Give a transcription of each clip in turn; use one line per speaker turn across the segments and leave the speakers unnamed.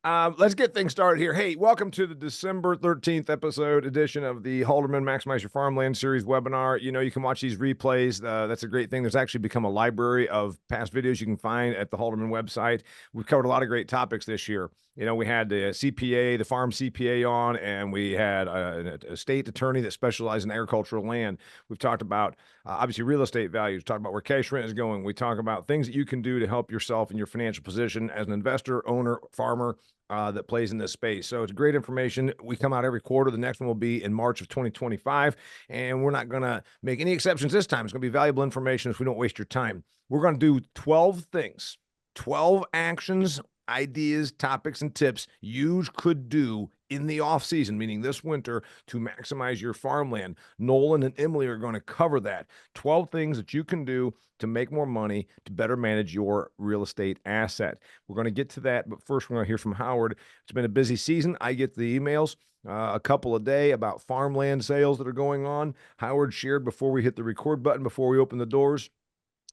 Let's get things started here. Hey, welcome to the December 13th episode edition of the Halderman Maximize Your Farmland series webinar. You know, you can watch these replays. That's a great thing. There's actually become a library of past videos you can find at the Halderman website. We've covered a lot of great topics this year. You know, we had the CPA, the farm CPA on, and we had a state attorney that specialized in agricultural land. We've talked about obviously real estate values, talk about where cash rent is going. We talk about things that you can do to help yourself in your financial position as an investor, owner, farmer, that plays in this space. So it's great information. We come out every quarter. The next one will be in March of 2025. And we're not going to make any exceptions this time. It's going to be valuable information if we don't waste your time. We're going to do 12 things, 12 actions, ideas, topics, and tips you could do in the off season, meaning this winter, to maximize your farmland. Nolan and Emily are going to cover that. 12 things that you can do to make more money, to better manage your real estate asset. We're going to get to that, but first we're going to hear from Howard. It's been a busy season. I get the emails a couple a day about farmland sales that are going on. Howard shared before we hit the record button, before we open the doors.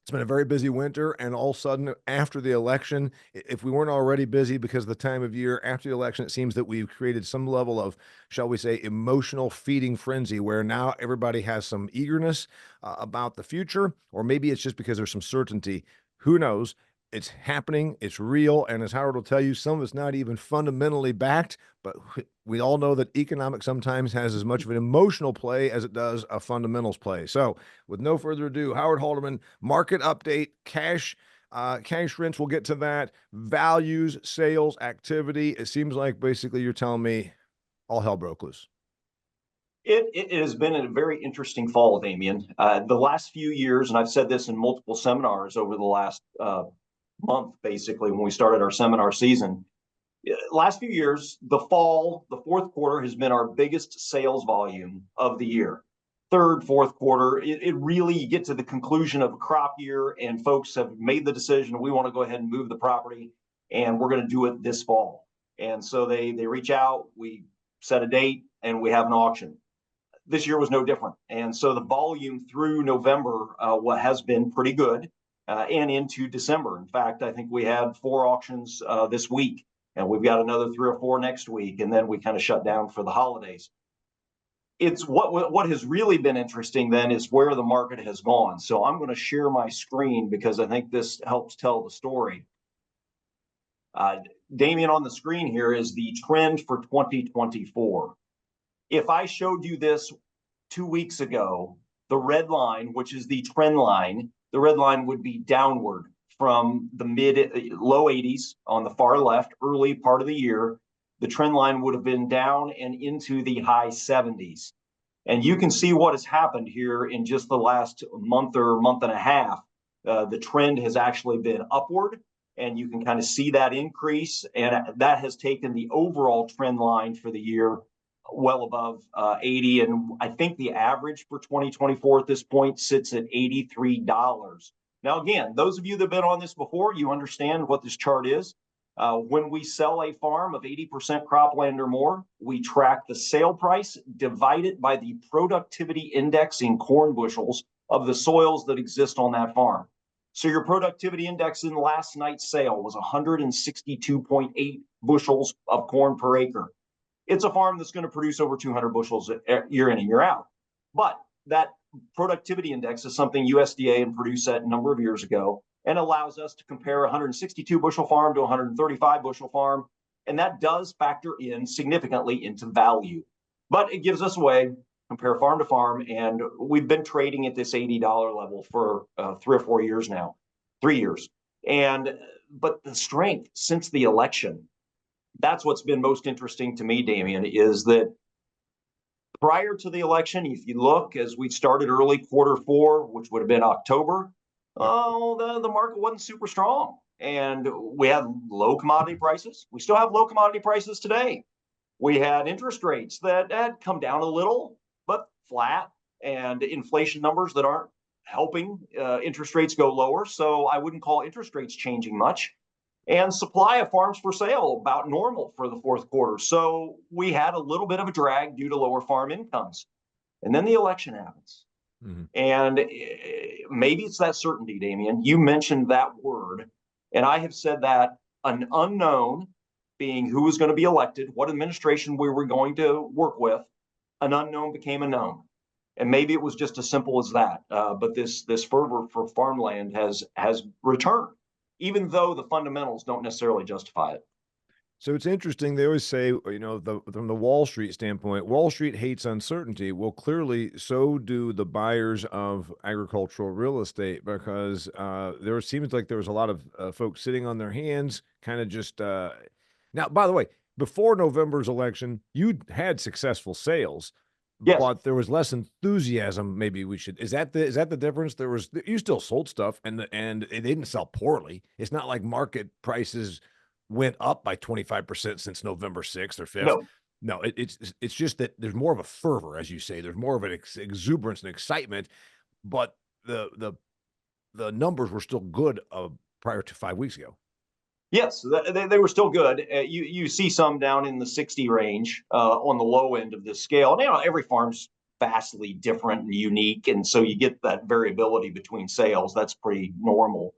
It's been a very busy winter, and all of a sudden, after the election, if we weren't already busy because of the time of year, after the election, it seems that we've created some level of, shall we say, emotional feeding frenzy, where now everybody has some eagerness about the future, or maybe it's just because there's some certainty. Who knows? It's happening, it's real, and as Howard will tell you, some of it's not even fundamentally backed, but we all know that economics sometimes has as much of an emotional play as it does a fundamentals play. So with no further ado, Howard Halderman, market update, cash rents, we'll get to that, values, sales, activity. It seems like basically you're telling me all hell broke loose.
It has been a very interesting fall, Damien. The last few years, and I've said this in multiple seminars over the last month, basically, when we started our seminar season. Last few years, the fall, the fourth quarter has been our biggest sales volume of the year. Third, fourth quarter, it really, you get to the conclusion of a crop year, and folks have made the decision, we want to go ahead and move the property, and we're going to do it this fall. And so they reach out, we set a date, and we have an auction. This year was no different. And so the volume through November what has been pretty good and into December. In fact, I think we had 4 auctions this week, and we've got another 3 or 4 next week, and then we kind of shut down for the holidays. It's what has really been interesting then is where the market has gone. So I'm going to share my screen because I think this helps tell the story. Damien, on the screen here is the trend for 2024. If I showed you this 2 weeks ago, the red line, which is the trend line, the red line would be downward from the low 80s on the far left, early part of the year. The trend line would have been down and into the high 70s. And you can see what has happened here in just the last month or month and a half. The trend has actually been upward, and you can kind of see that increase. And that has taken the overall trend line for the year well above 80. And I think the average for 2024 at this point sits at $83. Now, again, those of you that have been on this before, you understand what this chart is. When we sell a farm of 80% cropland or more, we track the sale price, divide it by the productivity index in corn bushels of the soils that exist on that farm. So your productivity index in last night's sale was 162.8 bushels of corn per acre. It's a farm that's going to produce over 200 bushels year in and year out. But that productivity index is something USDA and Purdue set a number of years ago, and allows us to compare a 162 bushel farm to a 135 bushel farm. And that does factor in significantly into value. But it gives us a way to compare farm to farm. And we've been trading at this $80 level for 3 or 4 years now, 3 years. But the strength since the election, that's what's been most interesting to me, Damien, is that prior to the election, if you look, as we started early Q4, which would have been October, the market wasn't super strong. And we had low commodity prices. We still have low commodity prices today. We had interest rates that had come down a little, but flat, and inflation numbers that aren't helping interest rates go lower. So I wouldn't call interest rates changing much. And supply of farms for sale about normal for the fourth quarter. So we had a little bit of a drag due to lower farm incomes. And then the election happens. Mm-hmm. And maybe it's that certainty, Damien. You mentioned that word. And I have said that an unknown being who was going to be elected, what administration we were going to work with. An unknown became a known. And maybe it was just as simple as that. But this fervor for farmland has returned, even though the fundamentals don't necessarily justify it.
So it's interesting. They always say, from the Wall Street standpoint, Wall Street hates uncertainty. Well, clearly, so do the buyers of agricultural real estate, because there seems like there was a lot of folks sitting on their hands, kind of just. Now, by the way, before November's election, you had successful sales,
Yes.
but there was less enthusiasm. Maybe we should. Is that the difference? You still sold stuff, and it didn't sell poorly. It's not like market prices went up by 25% since November 6th or 5th.
No.
No, it's just that there's more of a fervor, as you say. There's more of an exuberance and excitement, but the numbers were still good prior to 5 weeks ago.
Yes, they were still good. You see some down in the 60 range on the low end of this scale. And, every farm's vastly different and unique, and so you get that variability between sales. That's pretty normal.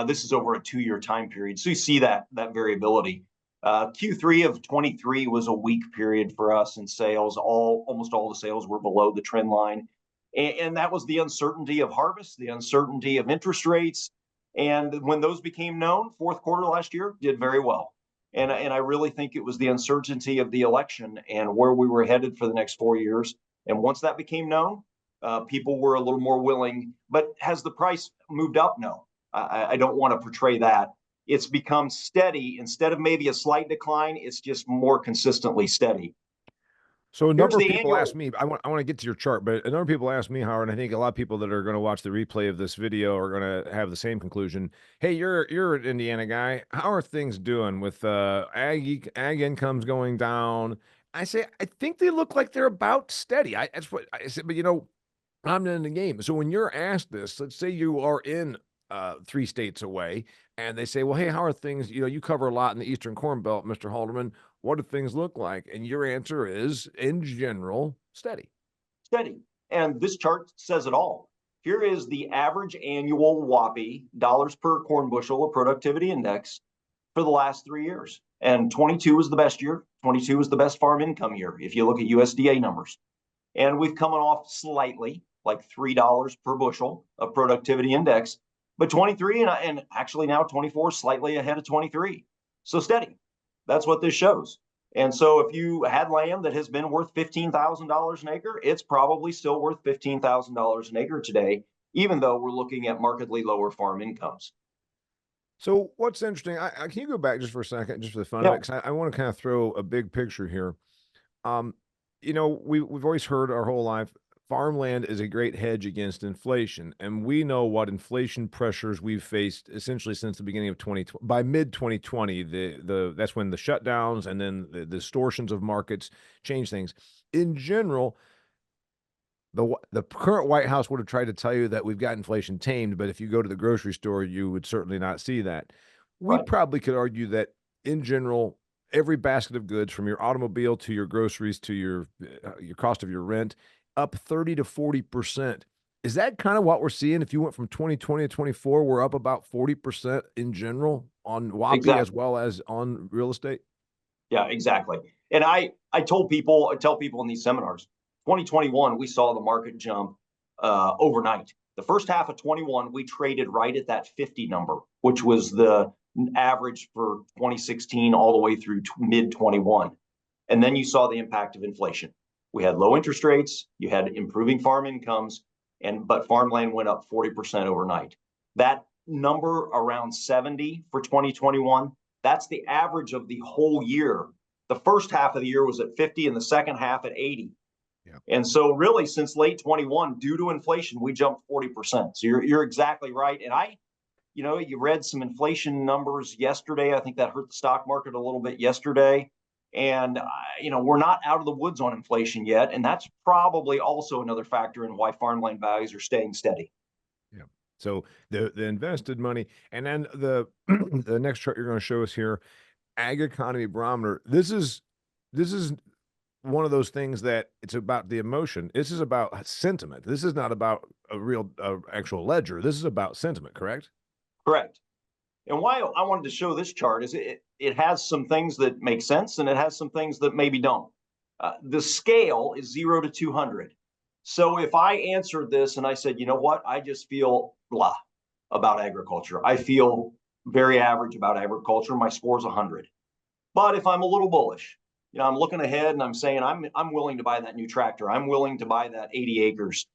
This is over a 2-year time period, so you see that variability. Q3 of 23 was a weak period for us in sales. Almost all the sales were below the trend line, and that was the uncertainty of harvest, the uncertainty of interest rates. And when those became known, fourth quarter last year did very well. And I really think it was the uncertainty of the election and where we were headed for the next 4 years. And once that became known, people were a little more willing. But has the price moved up? No, I don't want to portray that. It's become steady. Instead of maybe a slight decline, it's just more consistently steady.
So a
Here's
number of
the
people ask
annual.
me, I want to get to your chart, but a number of people ask me, Howard, and I think a lot of people that are going to watch the replay of this video are going to have the same conclusion. Hey, you're an Indiana guy. How are things doing with ag incomes going down? I say I think they look like they're about steady. That's what I said, but I'm in the game. So when you're asked this, let's say you are in 3 states away, and they say, "Well, hey, how are things? You cover a lot in the Eastern Corn Belt, Mr. Halderman. What do things look like?" And your answer is, in general, steady.
Steady. And this chart says it all. Here is the average annual WAPI, dollars per corn bushel of productivity index, for the last 3 years. And 22 was the best year. 22 was the best farm income year, if you look at USDA numbers. And we've come off slightly, like $3 per bushel of productivity index. But 23 and actually now 24 slightly ahead of 23. So steady. That's what this shows. And so if you had land that has been worth $15,000 an acre, it's probably still worth $15,000 an acre today, even though we're looking at markedly lower farm incomes.
So what's interesting, can you go back just for a second, just for the fun of
Yeah,
it? Because I want to kind of throw a big picture here. Um, we've always heard our whole life, farmland is a great hedge against inflation, and we know what inflation pressures we've faced essentially since the beginning of 2020. By mid 2020, that's when the shutdowns and then the distortions of markets change things. In general, the current White House would have tried to tell you that we've got inflation tamed, but if you go to the grocery store, you would certainly not see that. We
right.
probably could argue that in general, every basket of goods from your automobile to your groceries to your cost of your rent up 30 to 40%. Is that kind of what we're seeing? If you went from 2020 to 24, we're up about 40% in general on WAPI as
Exactly.
well as on real estate.
Yeah, exactly. And I tell people in these seminars, 2021, we saw the market jump overnight. The first half of 21, we traded right at that 50 number, which was the average for 2016 all the way through mid 21. And then you saw the impact of inflation. We had low interest rates, you had improving farm incomes, but farmland went up 40% overnight. That number around 70 for 2021, that's the average of the whole year. The first half of the year was at 50 and the second half at 80.
Yeah.
And so really since late 21, due to inflation, we jumped 40%. So you're exactly right. And you read some inflation numbers yesterday. I think that hurt the stock market a little bit yesterday. And, we're not out of the woods on inflation yet. And that's probably also another factor in why farmland values are staying steady.
Yeah. So the invested money, and then the the next chart you're going to show us here, ag economy barometer. This is one of those things that it's about the emotion. This is about sentiment. This is not about a real actual ledger. This is about sentiment, correct?
Correct. And why I wanted to show this chart is it has some things that make sense and it has some things that maybe don't. The scale is 0 to 200. So if I answered this and I said, you know what, I just feel blah about agriculture. I feel very average about agriculture. My score's 100. But if I'm a little bullish, I'm looking ahead and I'm saying I'm willing to buy that new tractor. I'm willing to buy that 80 acres,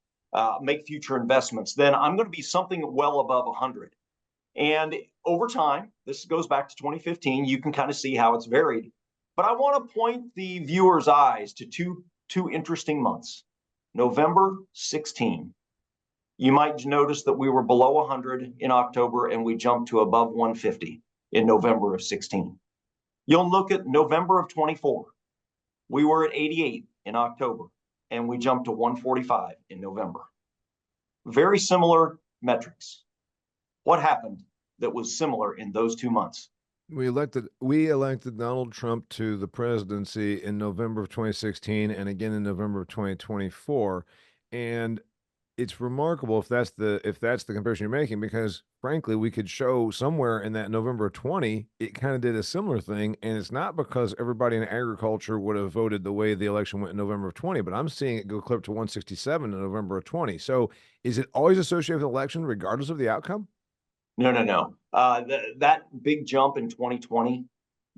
make future investments. Then I'm going to be something well above 100. And over time, this goes back to 2015. You can kind of see how it's varied. But I want to point the viewers' eyes to two interesting months. November 16. You might notice that we were below 100 in October and we jumped to above 150 in November of 16. You'll look at November of 24. We were at 88 in October and we jumped to 145 in November. Very similar metrics. What happened that was similar in those 2 months?
We elected Donald Trump to the presidency in November of 2016 and again in November of 2024. And it's remarkable if that's the comparison you're making, because frankly, we could show somewhere in that November of 20, it kind of did a similar thing. And it's not because everybody in agriculture would have voted the way the election went in November of 20, but I'm seeing it go clip to 167 in November of 20. So is it always associated with the election, regardless of the outcome?
No, no, no. That big jump in 2020,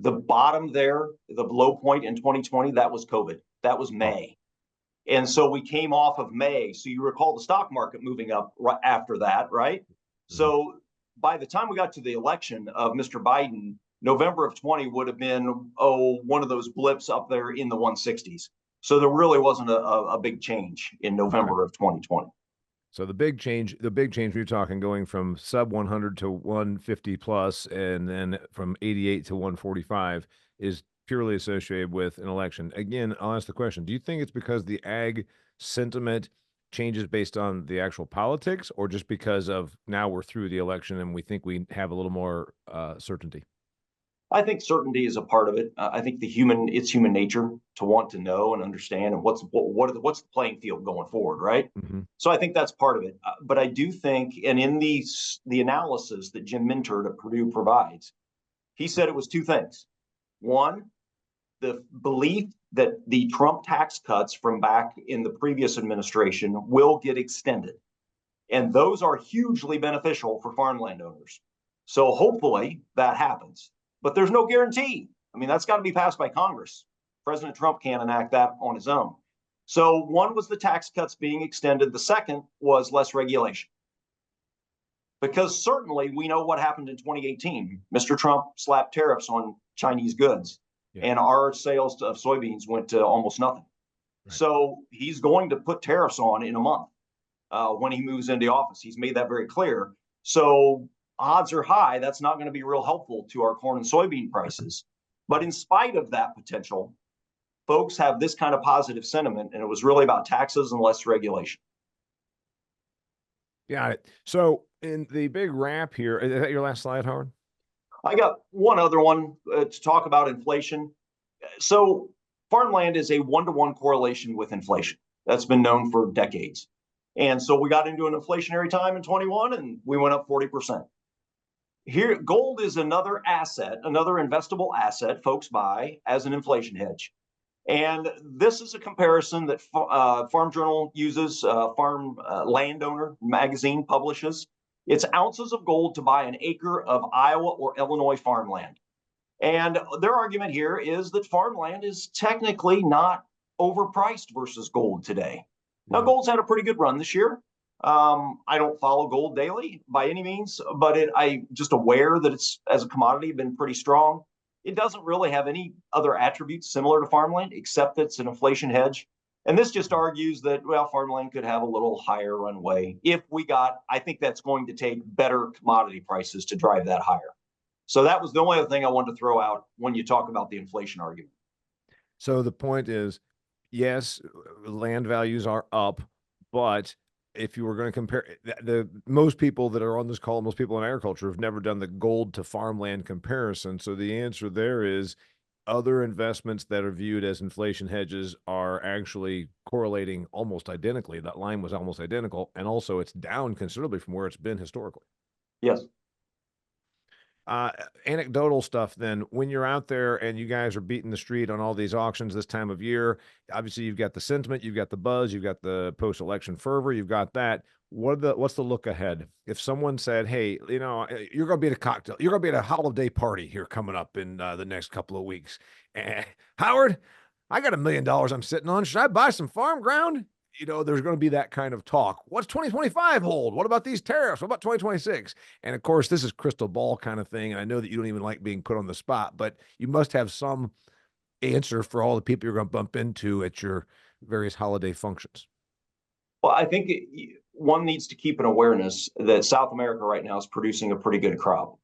the bottom there, the low point in 2020, that was COVID. That was
Oh,
May. And so we came off of May. So you recall the stock market moving up right after that, right?
mhm.
So by the time we got to the election of Mr. Biden, November of 20 would have been, one of those blips up there in the 160s. So there really wasn't a big change in
Okay.
November of 2020.
So the big change we're talking going from sub 100 to 150 plus, and then from 88 to 145 is purely associated with an election. Again, I'll ask the question: do you think it's because the ag sentiment changes based on the actual politics, or just because of now we're through the election and we think we have a little more certainty?
I think certainty is a part of it. I think it's human nature to want to know and understand and what's the playing field going forward, right?
Hmm.
So I think that's part of it. But I do think, and in the analysis that Jim Minter at Purdue provides, he said it was two things. One, the belief that the Trump tax cuts from back in the previous administration will get extended, and those are hugely beneficial for farmland owners. So hopefully that happens, but there's no guarantee. I mean, that's got to be passed by Congress. President Trump can't enact that on his own. So one was the tax cuts being extended. The second was less regulation. Because certainly we know what happened in 2018. Mr. Trump slapped tariffs on Chinese goods,
Yeah,
and our sales of soybeans went to almost nothing.
right.
So he's going to put tariffs on in a month when he moves into office. He's made that very clear. So odds are high that's not going to be real helpful to our corn and soybean prices. But in spite of that potential, folks have this kind of positive sentiment, and it was really about taxes and less regulation.
Got it. So in the big wrap here, is that your last slide, Howard?
I got one other one to talk about inflation. So farmland is a one-to-one correlation with inflation. That's been known for decades. And so we got into an inflationary time in 21 and we went up 40%. Here, gold is another asset, another investable asset folks buy as an inflation hedge. And this is a comparison that Farm Journal uses, Farm Landowner magazine publishes. It's ounces of gold to buy an acre of Iowa or Illinois farmland. And their argument here is that farmland is technically not overpriced versus gold today. Now,
Yeah.
gold's had a pretty good run this year. I don't follow gold daily by any means, but I just aware that it's as a commodity been pretty strong. It doesn't really have any other attributes similar to farmland, except that it's an inflation hedge. And this just argues that, well, farmland could have a little higher runway if we got, I think that's going to take better commodity prices to drive that higher. So that was the only other thing I wanted to throw out when you talk about the inflation argument.
So the point is, yes, land values are up, but if you were going to compare the most people that are on this call, most people in agriculture have never done the gold to farmland comparison. So the answer there is other investments that are viewed as inflation hedges are actually correlating almost identically. That line was almost identical, and also it's down considerably from where it's been historically.
Yes.
Uh, Anecdotal stuff then, when you're out there and you guys are beating the street on all these auctions this time of year, obviously you've got the sentiment, you've got the buzz, you've got the post-election fervor, you've got that. What's the look ahead? If someone said, "Hey, you're going to be at a cocktail, you're going to be at a holiday party here coming up in the next couple of weeks, Howard, I got $1 million I'm sitting on. Should I buy some farm ground?" There's going to be that kind of talk. What's 2025 hold? What about these tariffs? What about 2026? And of course, this is crystal ball kind of thing. And I know that you don't even like being put on the spot, but you must have some answer for all the people you're going to bump into at your various holiday functions.
Well, I think one needs to keep an awareness that South America right now is producing a pretty good crop.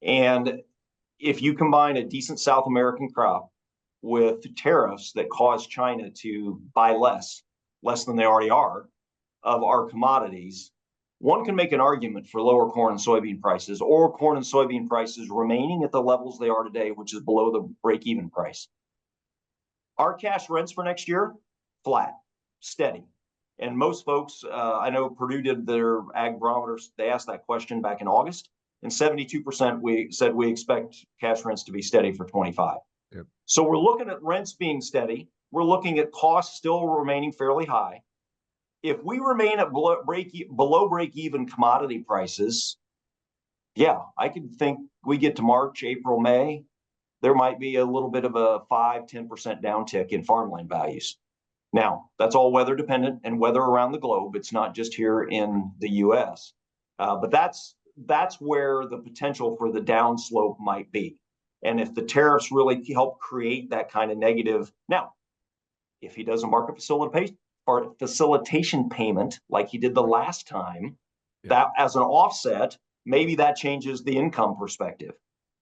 And if you combine a decent South American crop with tariffs that cause China to buy less than they already are, of our commodities, one can make an argument for lower corn and soybean prices, or corn and soybean prices remaining at the levels they are today, which is below the break-even price. Our cash rents for next year, flat, steady. And most folks, I know Purdue did their ag barometers, they asked that question back in August, and 72% we said we expect cash rents to be steady for 25.
Yep.
So we're looking at rents being steady. We're looking at costs still remaining fairly high. If we remain at below break-even commodity prices, yeah, I could think we get to March, April, May, there might be a little bit of a 5-10% downtick in farmland values. Now, that's all weather dependent and weather around the globe. It's not just here in the U.S. But that's where the potential for the downslope might be. And if the tariffs really help create that kind of negative. Now, if he does a market facilitation payment like he did the last time, that as an offset, maybe that changes the income perspective.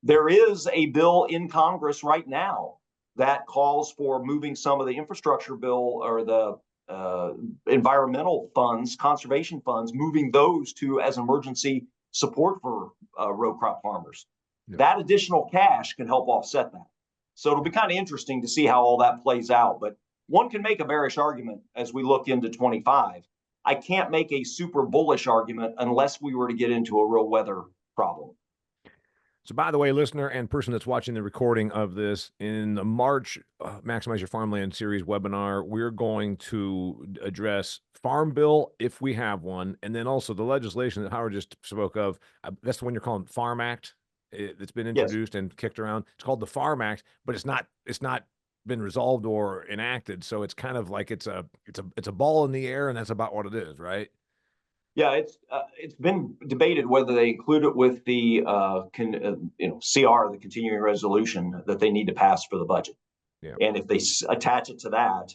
There is a bill in Congress right now that calls for moving some of the infrastructure bill or the environmental funds, conservation funds, moving those to as emergency support for row crop farmers. That additional cash can help offset that. So it'll be kind of interesting to see how all that plays out. But one can make a bearish argument as we look into 25. I can't make a super bullish argument unless we were to get into a real weather problem.
So, by the way, listener and person that's watching the recording of this, in the March Maximize Your Farmland series webinar, we're going to address Farm Bill, if we have one, and then also the legislation that Howard just spoke of. That's the one you're calling Farm Act. It's been introduced and kicked around. It's called the Farm Act, but it's not been resolved or enacted. So it's kind of like it's a ball in the air, and that's about what it is, right?
Yeah, it's been debated whether they include it with the CR, the continuing resolution that they need to pass for the budget.
Yeah.
And if they attach it to that,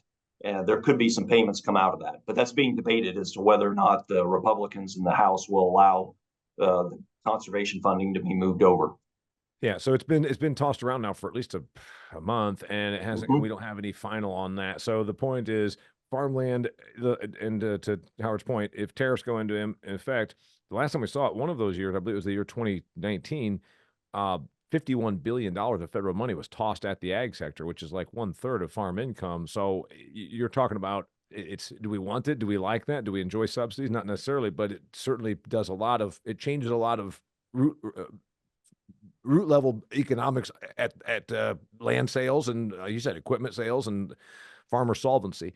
there could be some payments come out of that. But that's being debated as to whether or not the Republicans in the House will allow the conservation funding to be moved over.
Yeah, so it's been tossed around now for at least a month, and it hasn't. We don't have any final on that. So the point is, farmland, to Howard's point, if tariffs go into effect, the last time we saw it, one of those years, I believe it was the year 2019, $51 billion of federal money was tossed at the ag sector, which is like 1/3 of farm income. So you're talking about do we want it? Do we like that? Do we enjoy subsidies? Not necessarily, but it certainly does it changes a lot of root level economics at land sales and you said equipment sales and farmer solvency.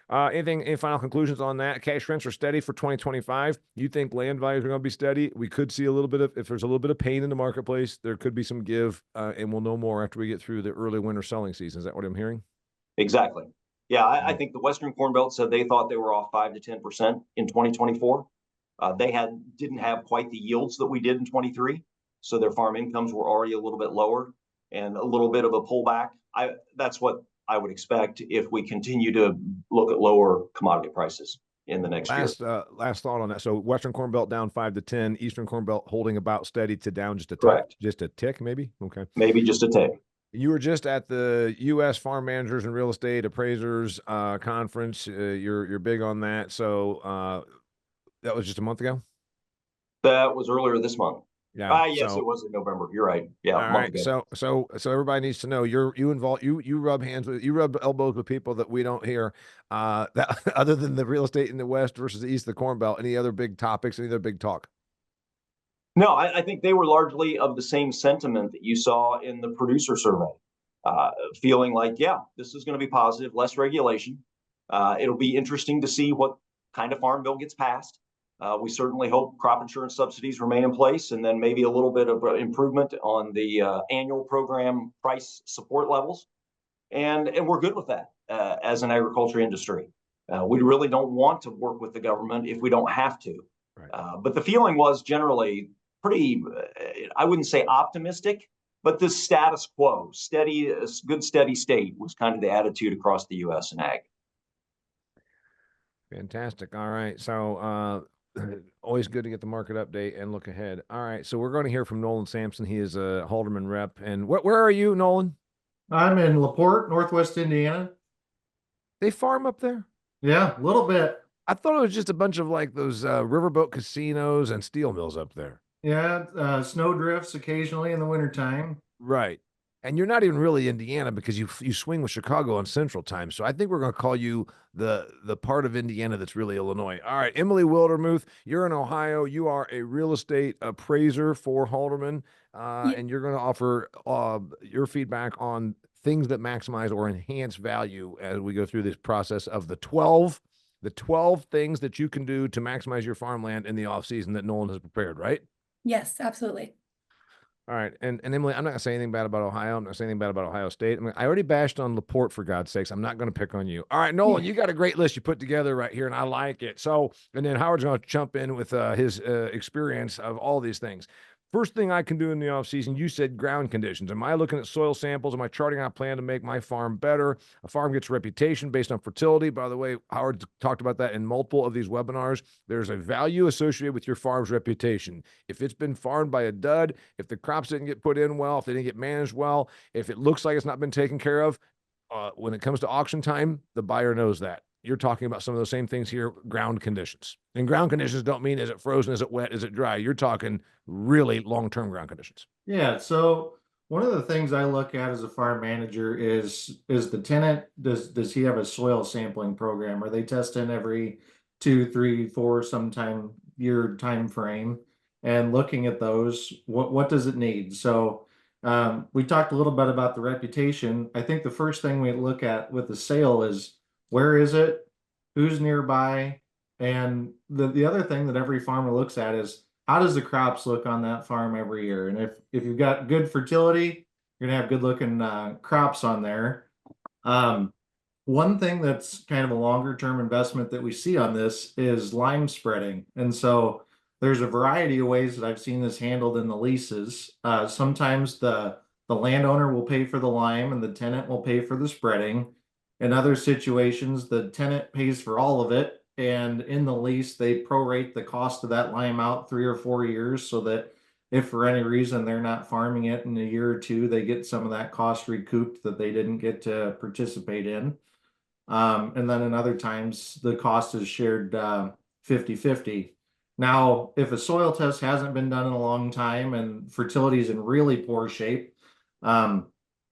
Any final conclusions on that? Cash rents are steady for 2025. You think land values are going to be steady? We could see a little bit if there's a little bit of pain in the marketplace, there could be some give, and we'll know more after we get through the early winter selling season. Is that what I'm hearing?
Exactly. Yeah, I think the Western Corn Belt said they thought they were off 5 to 10% in 2024. They didn't have quite the yields that we did in 23. So their farm incomes were already a little bit lower and a little bit of a pullback. That's what I would expect if we continue to look at lower commodity prices in the next year.
Last thought on that. So Western Corn Belt down 5 to 10, Eastern Corn Belt holding about steady to down just a
Correct.
Just a tick, maybe. Okay.
Maybe just a tick.
You were just at the U.S. Farm Managers and Real Estate Appraisers conference. You're big on that. So that was just a month ago.
That was earlier this month.
Yeah.
Yes, it was in November. You're right. Yeah.
All right. So everybody needs to know you rub elbows with people that we don't hear. That other than the real estate in the West versus the East of the Corn Belt. Any other big topics? Any other big talk?
No, I think they were largely of the same sentiment that you saw in the producer survey, feeling like, yeah, this is going to be positive, less regulation. It'll be interesting to see what kind of farm bill gets passed. We certainly hope crop insurance subsidies remain in place, and then maybe a little bit of improvement on the annual program price support levels. And we're good with that as an agriculture industry. We really don't want to work with the government if we don't have to.
Right.
But the feeling was generally pretty, I wouldn't say optimistic, but the status quo, steady, good steady state was kind of the attitude across the U.S. in ag.
Fantastic. All right. So, always good to get the market update and look ahead. All right. So we're going to hear from Nolan Sampson. He is a Halderman rep. And where are you, Nolan?
I'm in LaPorte, Northwest Indiana.
They farm up there?
Yeah, a little bit.
I thought it was just a bunch of like those riverboat casinos and steel mills up there.
Yeah, snow drifts occasionally in the wintertime.
Right. And you're not even really Indiana because you swing with Chicago on Central Time. So I think we're going to call you the part of Indiana that's really Illinois. All right, Emily Wildermuth, you're in Ohio. You are a real estate appraiser for Halderman, and you're going to offer your feedback on things that maximize or enhance value as we go through this process of the 12 things that you can do to maximize your farmland in the off season that Nolan has prepared, right?
Yes, absolutely.
All right. And Emily, I'm not gonna say anything bad about Ohio. I'm not saying anything bad about Ohio State. I mean, I already bashed on LaPorte for God's sakes. I'm not gonna pick on you. All right, Nolan, you got a great list you put together right here, and I like it. So, and then Howard's gonna jump in with his experience of all these things. First thing I can do in the off season, you said ground conditions. Am I looking at soil samples? Am I charting out a plan to make my farm better? A farm gets a reputation based on fertility. By the way, Howard talked about that in multiple of these webinars. There's a value associated with your farm's reputation. If it's been farmed by a dud, if the crops didn't get put in well, if they didn't get managed well, if it looks like it's not been taken care of, when it comes to auction time, the buyer knows that. You're talking about some of those same things here, ground conditions. And ground conditions don't mean is it frozen, is it wet, is it dry? You're talking really long-term ground conditions.
Yeah, so one of the things I look at as a farm manager is the tenant, does he have a soil sampling program? Are they testing every 2, 3, 4 sometime year time frame? And looking at those, what does it need? So we talked a little bit about the reputation. I think the first thing we look at with the sale is where is it? Who's nearby? And the other thing that every farmer looks at is how does the crops look on that farm every year? And if you've got good fertility, you're gonna have good looking crops on there. One thing that's kind of a longer term investment that we see on this is lime spreading. And so there's a variety of ways that I've seen this handled in the leases. Sometimes the landowner will pay for the lime and the tenant will pay for the spreading. In other situations, the tenant pays for all of it, and in the lease, they prorate the cost of that lime out 3 or 4 years so that if for any reason they're not farming it in a year or two, they get some of that cost recouped that they didn't get to participate in. And then in other times, the cost is shared 50-50. Now, if a soil test hasn't been done in a long time and fertility is in really poor shape,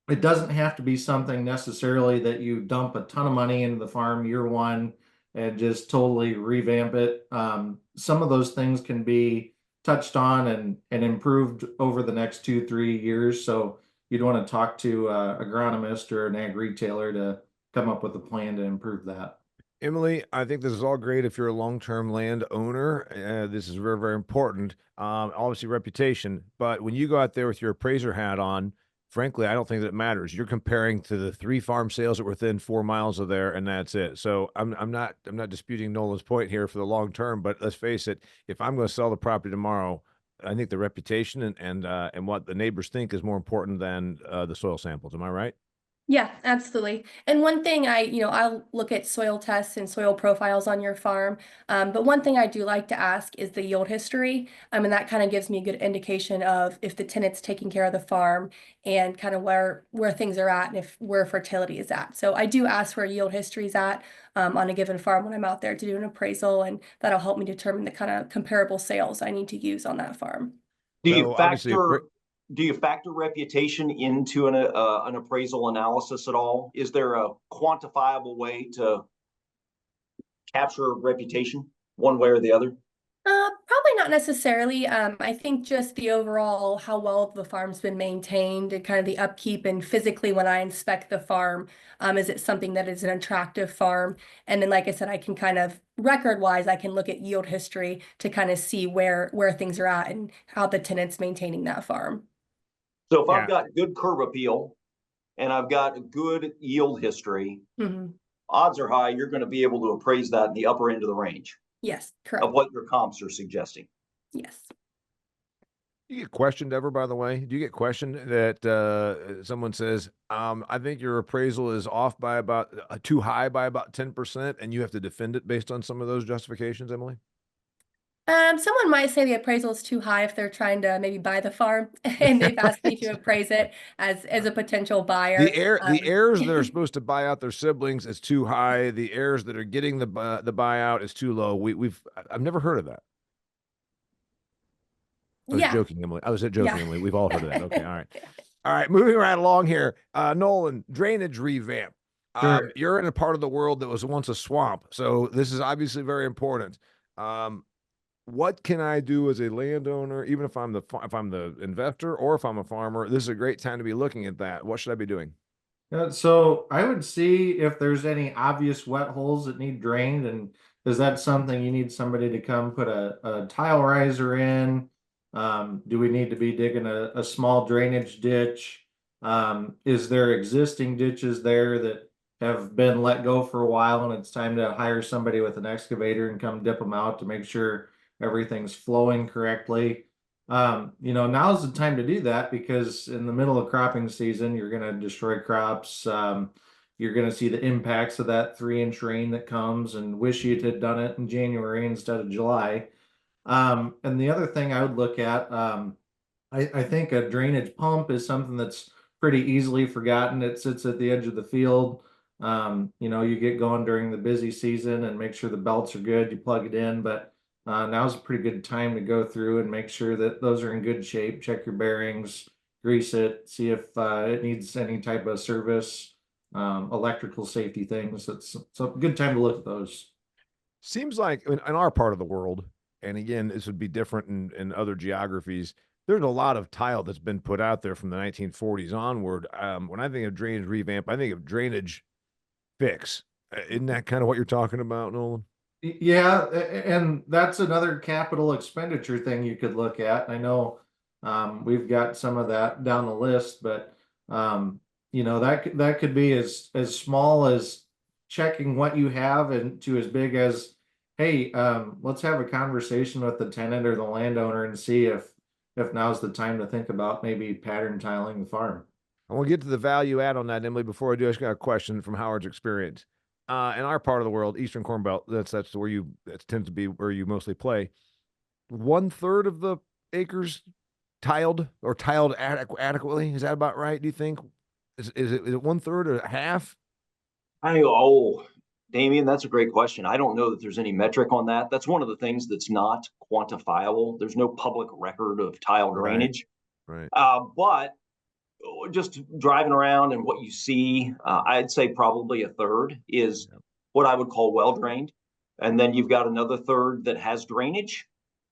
it doesn't have to be something necessarily that you dump a ton of money into the farm year one and just totally revamp it. Some of those things can be touched on and improved over the next 2-3 years. So you'd want to talk to an agronomist or an ag retailer to come up with a plan to improve that.
Emily, I think this is all great if you're a long-term land owner. This is very, very important. Obviously, reputation. But when you go out there with your appraiser hat on, frankly, I don't think that it matters. You're comparing to the 3 farm sales that were within 4 miles of there, and that's it. So I'm not disputing Nolan's point here for the long term. But let's face it, if I'm going to sell the property tomorrow, I think the reputation and what the neighbors think is more important than the soil samples. Am I right?
Yeah, absolutely. And one thing I'll look at soil tests and soil profiles on your farm. But one thing I do like to ask is the yield history. And that kind of gives me a good indication of if the tenant's taking care of the farm and kind of where things are at and if where fertility is at. So I do ask where yield history is at on a given farm when I'm out there to do an appraisal, and that'll help me determine the kind of comparable sales I need to use on that farm.
Do you factor reputation into an appraisal analysis at all? Is there a quantifiable way to capture reputation one way or the other?
Probably Not necessarily. I think just the overall how well the farm's been maintained and kind of the upkeep and physically when I inspect the farm, is it something that is an attractive farm? And then, like I said, I can kind of record-wise, I can look at yield history to kind of see where things are at and how the tenant's maintaining that farm.
So if
Yeah.
I've got good curb appeal and I've got a good yield history, odds are high you're going to be able to appraise that in the upper end of the range
Yes,
of
correct.
what your comps are suggesting.
Yes.
You get questioned ever, by the way? Do you get questioned that someone says, I think your appraisal is off by about too high by about 10%, and you have to defend it based on some of those justifications, Emily?
Someone might say the appraisal is too high if they're trying to maybe buy the farm and they've asked me to appraise it as a potential buyer.
The heirs that are supposed to buy out their siblings is too high. The heirs that are getting the buyout is too low. I've never heard of that. I was
Yeah.
joking, Emily. I was joking,
Yeah.
Emily. We've all heard of that. Okay, all right. All right, moving right along here. Nolan, drainage revamp.
Sure.
You're in a part of the world that was once a swamp, so this is obviously very important. What can I do as a landowner, even if I'm the investor or if I'm a farmer? This is a great time to be looking at that. What should I be doing?
So I would see if there's any obvious wet holes that need drained, and is that something you need somebody to come put a tile riser in? Do we need to be digging a small drainage ditch? Is there existing ditches there that have been let go for a while and it's time to hire somebody with an excavator and come dip them out to make sure everything's flowing correctly? Now's the time to do that because in the middle of cropping season, you're going to destroy crops. You're going to see the impacts of that 3-inch rain that comes, and wish you had done it in January instead of July. And the other thing I would look at, I think a drainage pump is something that's pretty easily forgotten. It sits at the edge of the field. You get going during the busy season and make sure the belts are good. You plug it in, but now's a pretty good time to go through and make sure that those are in good shape. Check your bearings, grease it, see if it needs any type of service, electrical safety things. It's a good time to look at those.
Seems like in our part of the world, and again, this would be different in other geographies, there's a lot of tile that's been put out there from the 1940s onward. When I think of drainage revamp, I think of drainage fix. Isn't that kind of what you're talking about, Nolan?
Yeah, and that's another capital expenditure thing you could look at. I know we've got some of that down the list, but that could be as small as checking what you have and to as big as, hey, let's have a conversation with the tenant or the landowner and see if now's the time to think about maybe pattern tiling the farm.
I want to get to the value add on that, Emily. Before I do, I just got a question from Howard's experience. In our part of the world, Eastern Corn Belt, that tends to be where you mostly play. 1/3 of the acres tiled adequately. Is that about right? Do you think? Is it 1/3 or half?
Damien, that's a great question. I don't know that there's any metric on that. That's one of the things that's not quantifiable. There's no public record of tile drainage.
Right.
But just driving around and what you see, I'd say probably 1/3 is what I would call well drained. And then you've got another third that has drainage,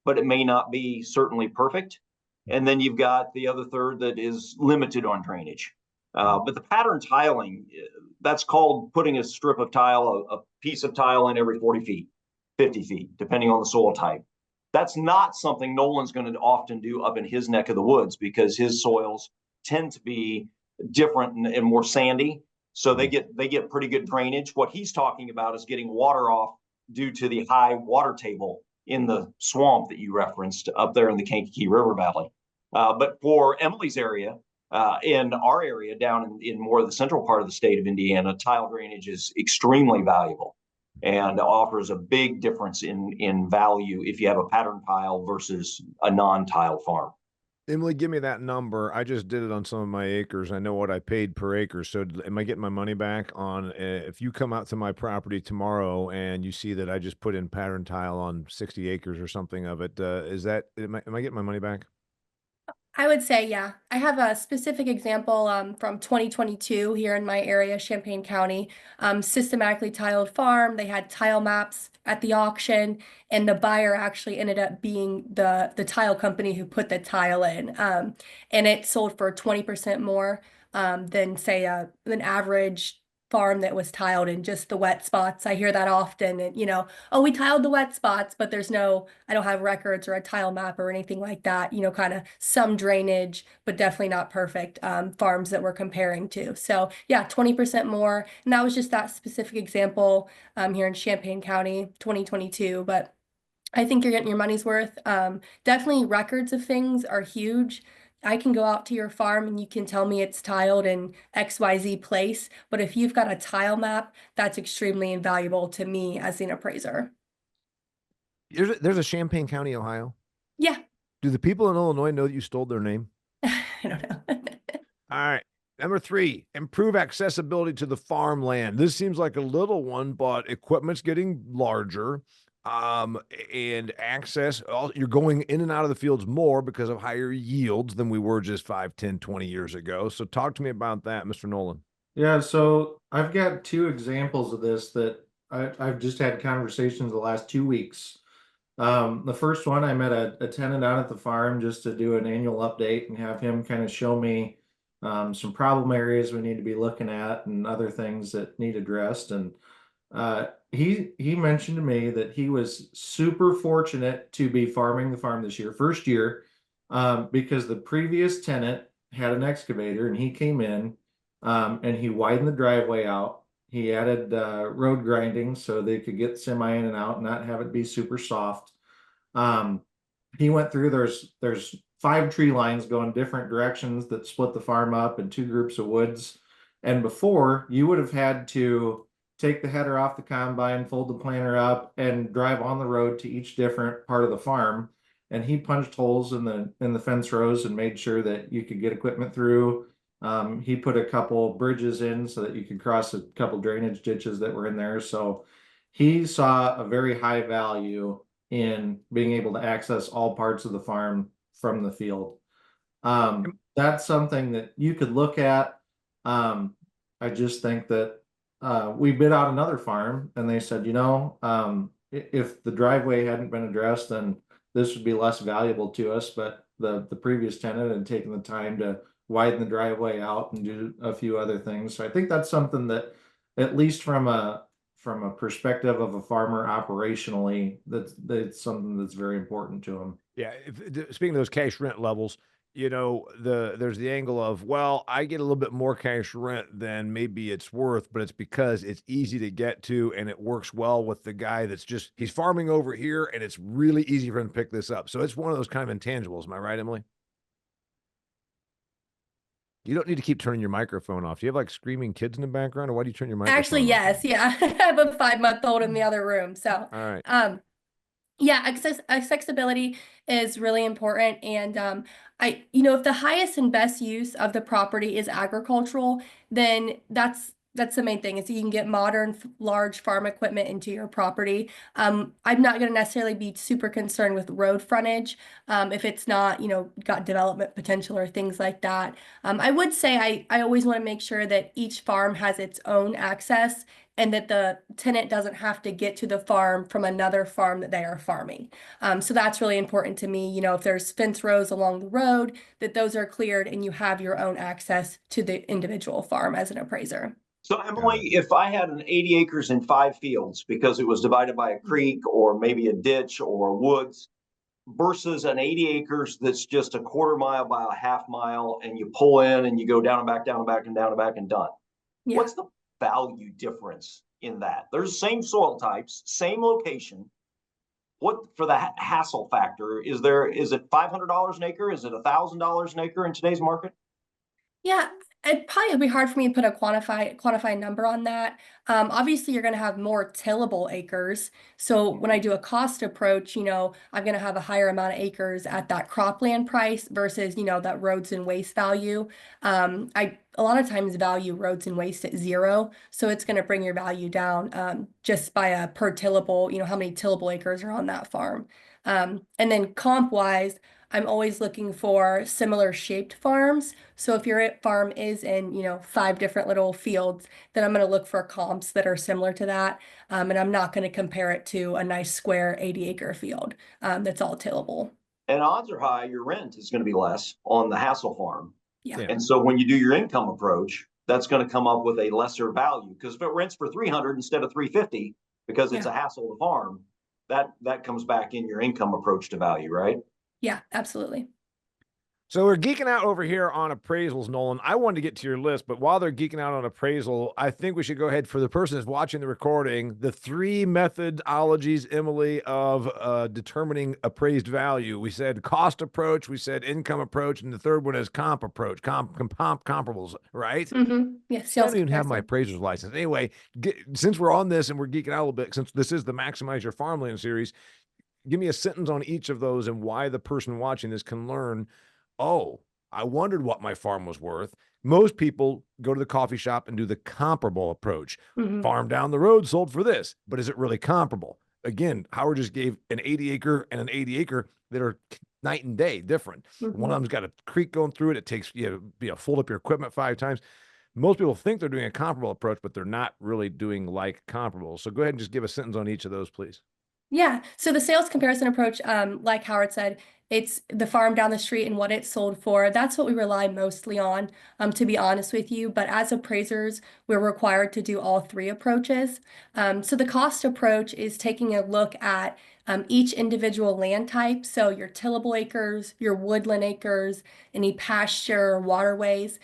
but it may not be certainly perfect. And then you've got the other third that is limited on drainage. But the pattern tiling, that's called putting a strip of tile, a piece of tile in every 40 feet, 50 feet, depending on the soil type. That's not something Nolan's going to often do up in his neck of the woods because his soils tend to be different and more sandy. So they get pretty good drainage. What he's talking about is getting water off due to the high water table in the swamp that you referenced up there in the Kankakee River Valley. But for Emily's area, in our area down in more of the central part of the state of Indiana, tile drainage is extremely valuable and offers a big difference in value if you have a pattern tile versus a non-tile farm.
Emily, give me that number. I just did it on some of my acres. I know what I paid per acre. So am I getting my money back on if you come out to my property tomorrow and you see that I just put in pattern tile on 60 acres or something of it, am I getting my money back?
I would say, yeah. I have a specific example from 2022 here in my area, Champaign County. Systematically tiled farm. They had tile maps at the auction, and the buyer actually ended up being the tile company who put the tile in. And it sold for 20% more than, say, an average farm that was tiled in just the wet spots. I hear that often, and oh, we tiled the wet spots, but I don't have records or a tile map or anything like that, kind of some drainage, but definitely not perfect farms that we're comparing to. So yeah, 20% more. And that was just that specific example here in Champaign County, 2022. But I think you're getting your money's worth. Definitely records of things are huge. I can go out to your farm and you can tell me it's tiled in XYZ place, but if you've got a tile map, that's extremely invaluable to me as an appraiser.
There's a Champaign County, Ohio.
Yeah,
Do the people in Illinois know that you stole their name?
I don't know.
All right. Number 3, improve accessibility to the farmland. This seems like a little one, but equipment's getting larger. And access, you're going in and out of the fields more because of higher yields than we were just 5, 10, 20 years ago. So talk to me about that, Mr. Nolan.
Yeah, so I've got two examples of this that I've just had conversations the last 2 weeks. The first one, I met a tenant out at the farm just to do an annual update and have him kind of show me some problem areas we need to be looking at and other things that need addressed. And he mentioned to me that he was super fortunate to be farming the farm this year, first year, because the previous tenant had an excavator and he came in and he widened the driveway out. He added road grinding so they could get semi in and out and not have it be super soft. He went through, there's 5 tree lines going different directions that split the farm up in 2 groups of woods. And before, you would have had to take the header off the combine, fold the planter up, and drive on the road to each different part of the farm. And he punched holes in the fence rows and made sure that you could get equipment through. He put a couple bridges in so that you could cross a couple drainage ditches that were in there. So he saw a very high value in being able to access all parts of the farm from the field. That's something that you could look at. I just think that we bid out another farm and they said, if the driveway hadn't been addressed, then this would be less valuable to us. But the previous tenant had taken the time to widen the driveway out and do a few other things. So I think that's something that, at least from a perspective of a farmer operationally, that's something that's very important to him.
Yeah, speaking of those cash rent levels, there's the angle of, well, I get a little bit more cash rent than maybe it's worth, but it's because it's easy to get to and it works well with the guy he's farming over here and it's really easy for him to pick this up. So it's one of those kind of intangibles. Am I right, Emily? You don't need to keep turning your microphone off. Do you have like screaming kids in the background, or why do you turn your microphone
Actually,
off?
yes, yeah. I have a 5-month-old in the other room. So,
All right.
yeah, accessibility is really important. And if the highest and best use of the property is agricultural, then that's the main thing, is you can get modern, large farm equipment into your property. I'm not going to necessarily be super concerned with road frontage if it's not, got development potential or things like that. I would say I always want to make sure that each farm has its own access and that the tenant doesn't have to get to the farm from another farm that they are farming. So that's really important to me. If there's fence rows along the road, that those are cleared and you have your own access to the individual farm as an appraiser.
So Emily, if I had an 80 acres in 5 fields because it was divided by a creek or maybe a ditch or woods versus an 80 acres that's just a quarter mile by a half mile and you pull in and you go down and back, down and back and down and back and done.
Yeah.
What's the value difference in that? There's the same soil types, same location. What for the hassle factor is it $500 an acre? Is it $1,000 an acre in today's market?
Yeah, it probably would be hard for me to put a quantify number on that. Obviously, you're going to have more tillable acres. So when I do a cost approach, I'm going to have a higher amount of acres at that cropland price versus, that roads and waste value. I a lot of times value roads and waste at 0. So it's going to bring your value down just by a per tillable, how many tillable acres are on that farm. And then comp wise, I'm always looking for similar shaped farms. So if your farm is in, 5 different little fields, then I'm going to look for comps that are similar to that. And I'm not going to compare it to a nice square 80-acre field that's all tillable.
And odds are high your rent is going to be less on the Hassel farm.
Yeah.
Yeah.
And so when you do your income approach, that's going to come up with a lesser value, because if it rents for 300 instead of 350 because it's
Yeah.
a hassle to farm, that comes back in your income approach to value, right?
Yeah, absolutely.
So we're geeking out over here on appraisals, Nolan. I wanted to get to your list, but while they're geeking out on appraisal, I think we should go ahead, for the person that's watching the recording, the 3 methodologies, Emily, of determining appraised value. We said cost approach, we said income approach, and the third one is comp approach, comparables, right?
Mm-hmm. Yeah,
I
sales
don't even have my
comparison.
appraiser's license. Anyway, since we're on this and we're geeking out a little bit, since this is the Maximize Your Farmland series, give me a sentence on each of those and why the person watching this can learn, oh, I wondered what my farm was worth. Most people go to the coffee shop and do the comparable approach.
Mm-hmm.
Farm down the road sold for this, but is it really comparable? Again, Howard just gave an 80-acre and an 80-acre that are night and day different.
Mm-hmm.
One of them's got a creek going through it. It takes fold up your equipment 5 times. Most people think they're doing a comparable approach, but they're not really doing like comparables. So go ahead and just give a sentence on each of those, please.
Yeah, so the sales comparison approach, like Howard said, it's the farm down the street and what it sold for. That's what we rely mostly on, to be honest with you. But as appraisers, we're required to do all 3 approaches. So the cost approach is taking a look at each individual land type. So your tillable acres, your woodland acres, any pasture, waterways.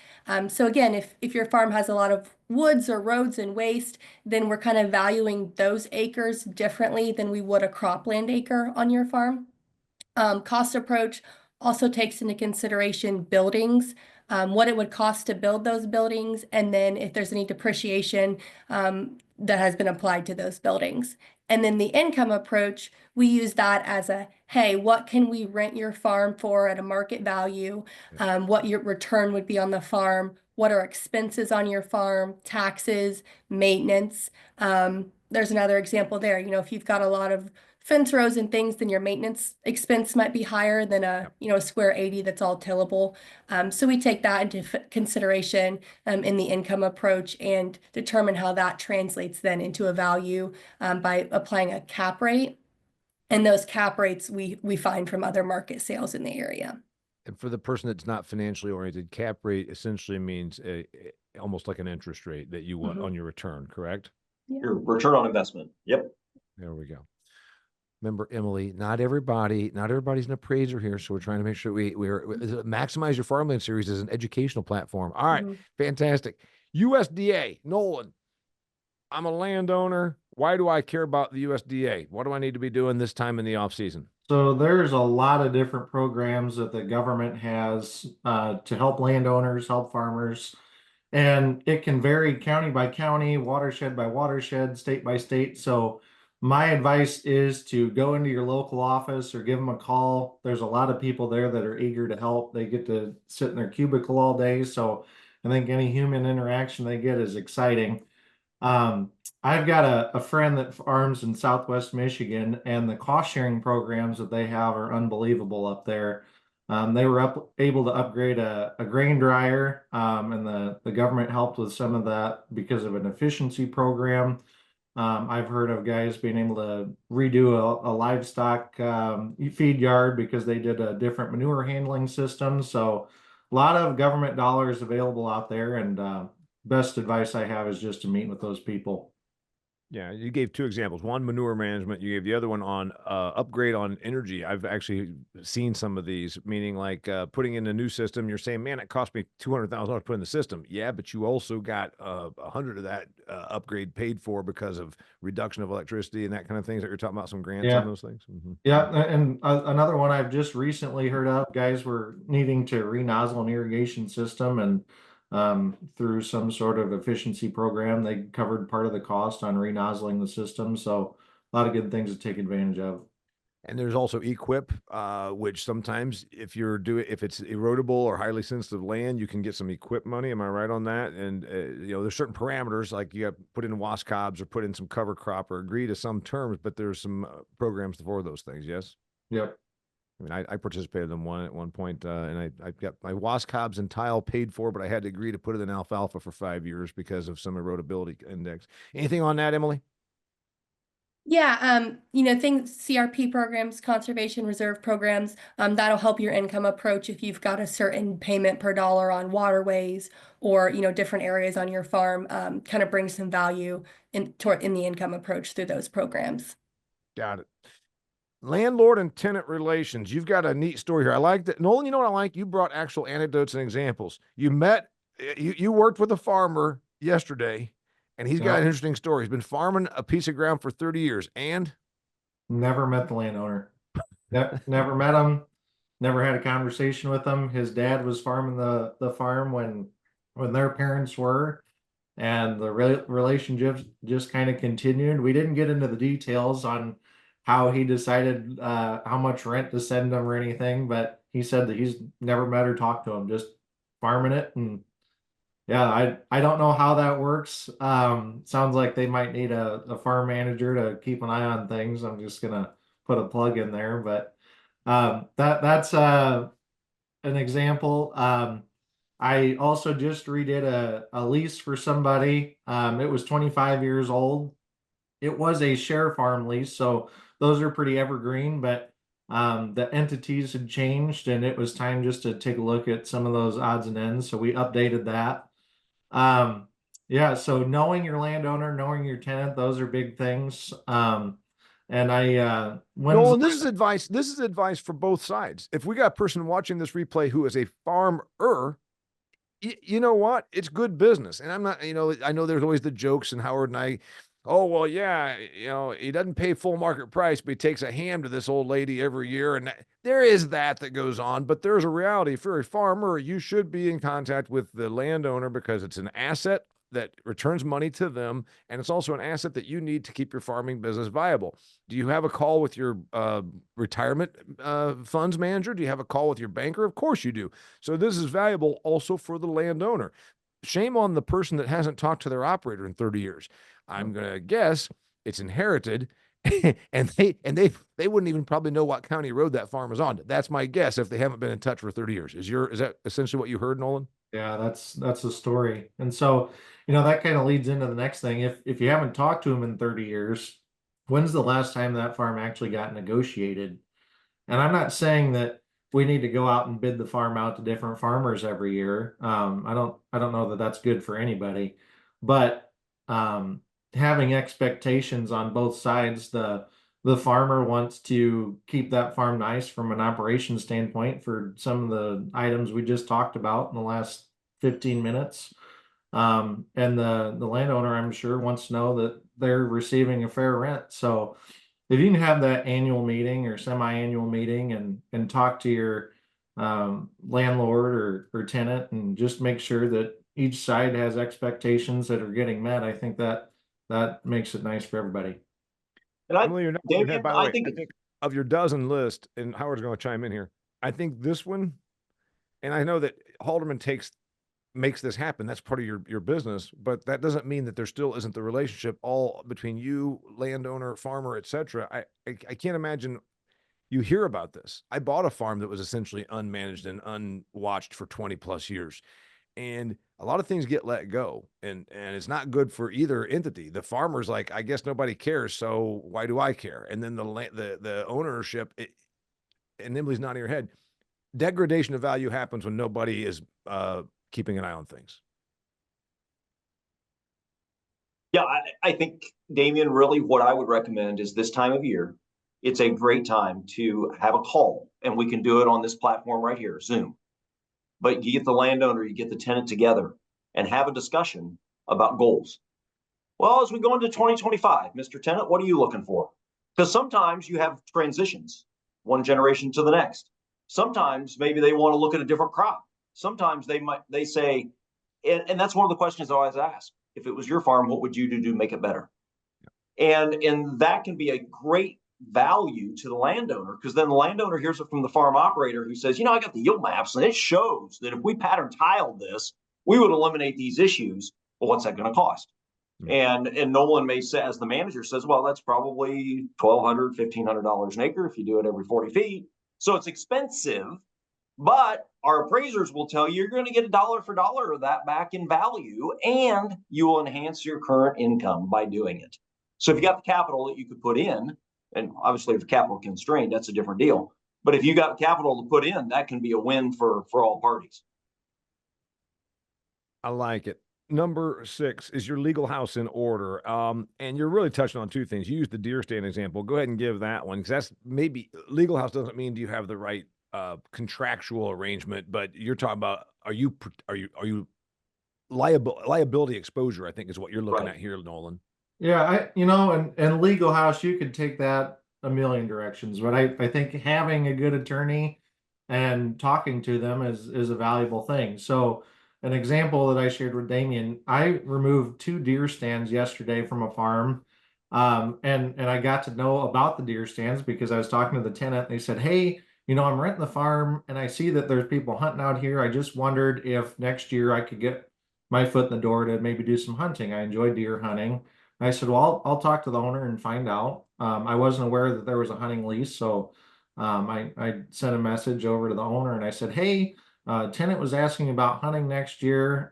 So again, if your farm has a lot of woods or roads and waste, then we're kind of valuing those acres differently than we would a cropland acre on your farm. Cost approach also takes into consideration buildings, what it would cost to build those buildings, and then if there's any depreciation that has been applied to those buildings. And then the income approach, we use that as a, hey, what can we rent your farm for at a market value? What your return would be on the farm? What are expenses on your farm? Taxes, maintenance. There's another example there. If you've got a lot of fence rows and things, then your maintenance expense might be higher than a square 80 that's all tillable. So we take that into consideration in the income approach and determine how that translates then into a value by applying a cap rate. And those cap rates we find from other market sales in the area.
And for the person that's not financially oriented, cap rate essentially means almost like an interest rate that you want on your return, correct?
Yeah.
Your return on investment. Yep.
There we go. Remember, Emily, not everybody's an appraiser here, so we're trying to make sure we're Maximize Your Farmland series is an educational platform. All right, fantastic. USDA, Nolan, I'm a landowner. Why do I care about the USDA? What do I need to be doing this time in the off season?
So there's a lot of different programs that the government has to help landowners, help farmers, and it can vary county by county, watershed by watershed, state by state. So my advice is to go into your local office or give them a call. There's a lot of people there that are eager to help. They get to sit in their cubicle all day. So I think any human interaction they get is exciting. I've got a friend that farms in Southwest Michigan, and the cost sharing programs that they have are unbelievable up there. They were able to upgrade a grain dryer, and the government helped with some of that because of an efficiency program. I've heard of guys being able to redo a livestock feed yard because they did a different manure handling system. So a lot of government dollars available out there, and best advice I have is just to meet with those people.
Yeah, you gave 2 examples. One, manure management. You gave the other one on upgrade on energy. I've actually seen some of these, meaning like putting in a new system. You're saying, man, it cost me $200,000 to put in the system. Yeah, but you also got 100 of that upgrade paid for because of reduction of electricity and that kind of things that you're talking about, some grants on those things.
Yeah, and another one I've just recently heard of, guys were needing to re-nozzle an irrigation system, and through some sort of efficiency program, they covered part of the cost on re-nozzling the system. So a lot of good things to take advantage of.
And there's also equip, which sometimes if it's erodible or highly sensitive land, you can get some equip money. Am I right on that? And there's certain parameters, like you have to put in wasp cobs or put in some cover crop or agree to some terms, but there's some programs for those things. Yes.
Yep.
I mean, I participated in one at one point, and I got my wascobs and tile paid for, but I had to agree to put it in alfalfa for 5 years because of some erodibility index. Anything on that, Emily?
Yeah, things, CRP programs, conservation reserve programs, that'll help your income approach if you've got a certain payment per dollar on waterways or, different areas on your farm, kind of bring some value in the income approach through those programs.
Got it. Landlord and tenant relations. You've got a neat story here. I like that. Nolan, you know what I like? You brought actual anecdotes and examples. You worked with a farmer yesterday, and he's got an
Yep.
interesting story. He's been farming a piece of ground for 30 years. And
Never met the landowner. Never met him. Never had a conversation with him. His dad was farming the farm when their parents were, and the relationship just kind of continued. We didn't get into the details on how he decided how much rent to send him or anything, but he said that he's never met or talked to him, just farming it. And yeah, I don't know how that works. Sounds like they might need a farm manager to keep an eye on things. I'm just gonna put a plug in there, but that's an example. I also just redid a lease for somebody. It was 25 years old. It was a share farm lease, so those are pretty evergreen, but the entities had changed and it was time just to take a look at some of those odds and ends. So we updated that. Yeah, so knowing your landowner, knowing your tenant, those are big things. And
Nolan, this is advice. This is advice for both sides. If we got a person watching this replay who is a farmer, you know what? It's good business. And I'm not, I know there's always the jokes, and Howard and I, oh, well, yeah, he doesn't pay full market price, but he takes a ham to this old lady every year. And there is that goes on, but there's a reality. If you're a farmer, you should be in contact with the landowner because it's an asset that returns money to them. And it's also an asset that you need to keep your farming business viable. Do you have a call with your retirement funds manager? Do you have a call with your banker? Of course you do. So this is valuable also for the landowner. Shame on the person that hasn't talked to their operator in 30 years. I'm going to guess it's inherited and they wouldn't even probably know what county road that farm is on. That's my guess if they haven't been in touch for 30 years. Is that essentially what you heard, Nolan?
Yeah, that's the story. And so, that kind of leads into the next thing. If you haven't talked to him in 30 years, when's the last time that farm actually got negotiated? And I'm not saying that we need to go out and bid the farm out to different farmers every year. I don't know that that's good for anybody, but having expectations on both sides, the farmer wants to keep that farm nice from an operation standpoint for some of the items we just talked about in the last 15 minutes. And the landowner, I'm sure, wants to know that they're receiving a fair rent. So if you can have that annual meeting or semi-annual meeting and talk to your landlord or tenant and just make sure that each side has expectations that are getting met, I think that makes it nice for everybody.
And
Emily,
David,
by the way,
I think
of your dozen list, and Howard's going to chime in here, I think this one, and I know that Halderman makes this happen. That's part of your business, but that doesn't mean that there still isn't the relationship all between you, landowner, farmer, etc. I can't imagine you hear about this. I bought a farm that was essentially unmanaged and unwatched for 20 plus years. And a lot of things get let go, and it's not good for either entity. The farmer's like, I guess nobody cares, so why do I care? And then the ownership, and Emily's nodding her head. Degradation of value happens when nobody is keeping an eye on things.
Yeah, I think, Damian, really what I would recommend is this time of year, it's a great time to have a call, and we can do it on this platform right here, Zoom. But you get the landowner, you get the tenant together and have a discussion about goals. Well, as we go into 2025, Mr. Tenant, what are you looking for? Because sometimes you have transitions, one generation to the next. Sometimes maybe they want to look at a different crop. Sometimes they say, and that's one of the questions I always ask. If it was your farm, what would you do to make it better? And that can be a great value to the landowner, because then the landowner hears it from the farm operator who says, I got the yield maps and it shows that if we pattern tiled this, we would eliminate these issues. Well, what's that going to cost? And Nolan may say, as the manager says, well, that's probably $1,200, $1,500 an acre if you do it every 40 feet. So it's expensive, but our appraisers will tell you you're going to get a dollar for dollar of that back in value, and you will enhance your current income by doing it. So if you got the capital that you could put in, and obviously if capital constrained, that's a different deal. But if you got capital to put in, that can be a win for all parties.
I like it. Number 6, is your legal house in order? And you're really touching on two things. You used the deer stand example. Go ahead and give that one, because that's maybe legal house doesn't mean do you have the right contractual arrangement, but you're talking about are you liability exposure, I think is what you're looking
Right.
at here, Nolan.
Yeah, and legal house, you could take that a million directions, but I think having a good attorney and talking to them is a valuable thing. So an example that I shared with Damien, I removed 2 deer stands yesterday from a farm. And I got to know about the deer stands because I was talking to the tenant. They said, hey, I'm renting the farm and I see that there's people hunting out here. I just wondered if next year I could get my foot in the door to maybe do some hunting. I enjoy deer hunting. I said, well, I'll talk to the owner and find out. I wasn't aware that there was a hunting lease, so I sent a message over to the owner and I said, hey, tenant was asking about hunting next year.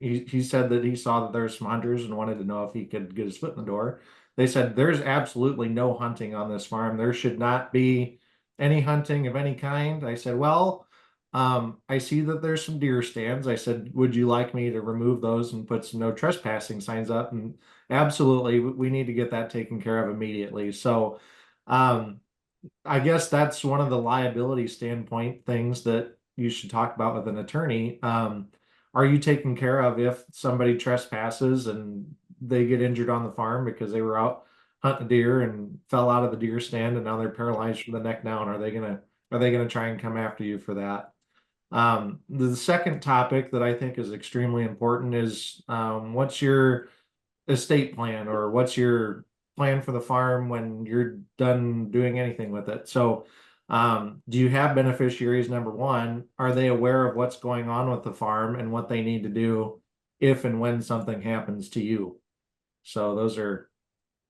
He said that he saw that there's some hunters and wanted to know if he could get his foot in the door. They said there's absolutely no hunting on this farm. There should not be any hunting of any kind. I said, well, I see that there's some deer stands. I said, would you like me to remove those and put some no trespassing signs up? And absolutely, we need to get that taken care of immediately. So, I guess that's one of the liability standpoint things that you should talk about with an attorney. Are you taken care of if somebody trespasses and they get injured on the farm because they were out hunting deer and fell out of the deer stand and now they're paralyzed from the neck down? Are they gonna try and come after you for that? The second topic that I think is extremely important is what's your estate plan, or what's your plan for the farm when you're done doing anything with it? So, do you have beneficiaries? Number one, are they aware of what's going on with the farm and what they need to do if and when something happens to you? So those are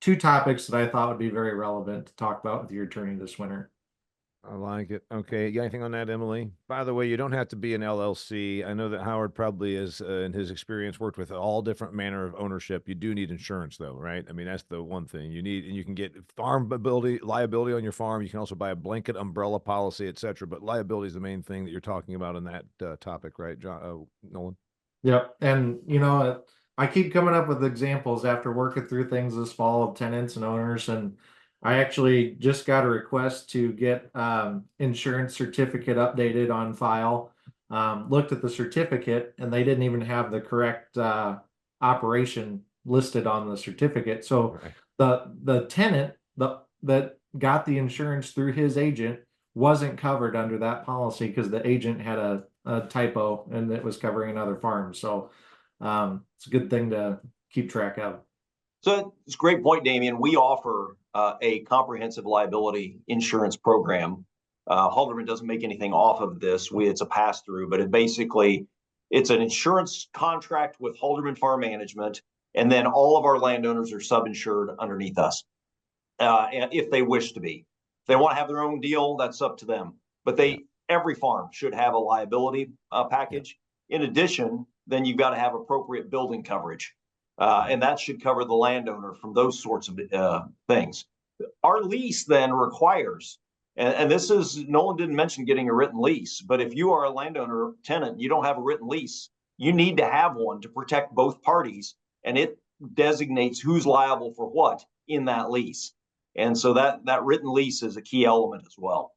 2 topics that I thought would be very relevant to talk about with your attorney this winter.
I like it. Okay. You got anything on that, Emily? By the way, you don't have to be an LLC. I know that Howard probably is, in his experience, worked with all different manner of ownership. You do need insurance, though, right? I mean, that's the one thing you need, and you can get liability on your farm. You can also buy a blanket umbrella policy, etc. But liability is the main thing that you're talking about in that topic, right, John, Nolan?
Yep. And I keep coming up with examples after working through things this fall of tenants and owners. And I actually just got a request to get insurance certificate updated on file. Looked at the certificate and they didn't even have the correct operation listed on the certificate. So
Right.
the tenant that got the insurance through his agent wasn't covered under that policy because the agent had a typo and it was covering another farm. So it's a good thing to keep track of.
So it's a great point, Damien. We offer a comprehensive liability insurance program. Halderman doesn't make anything off of this. It's a pass through, but it's an insurance contract with Halderman Farm Management, and then all of our landowners are sub-insured underneath us, if they wish to be. If they want to have their own deal, that's up to them. But every farm should have a liability package. In addition, then you've got to have appropriate building coverage. And that should cover the landowner from those sorts of things. Our lease then requires, and this is, Nolan didn't mention getting a written lease, but if you are a landowner tenant, you don't have a written lease, you need to have one to protect both parties, and it designates who's liable for what in that lease. And so that written lease is a key element as well.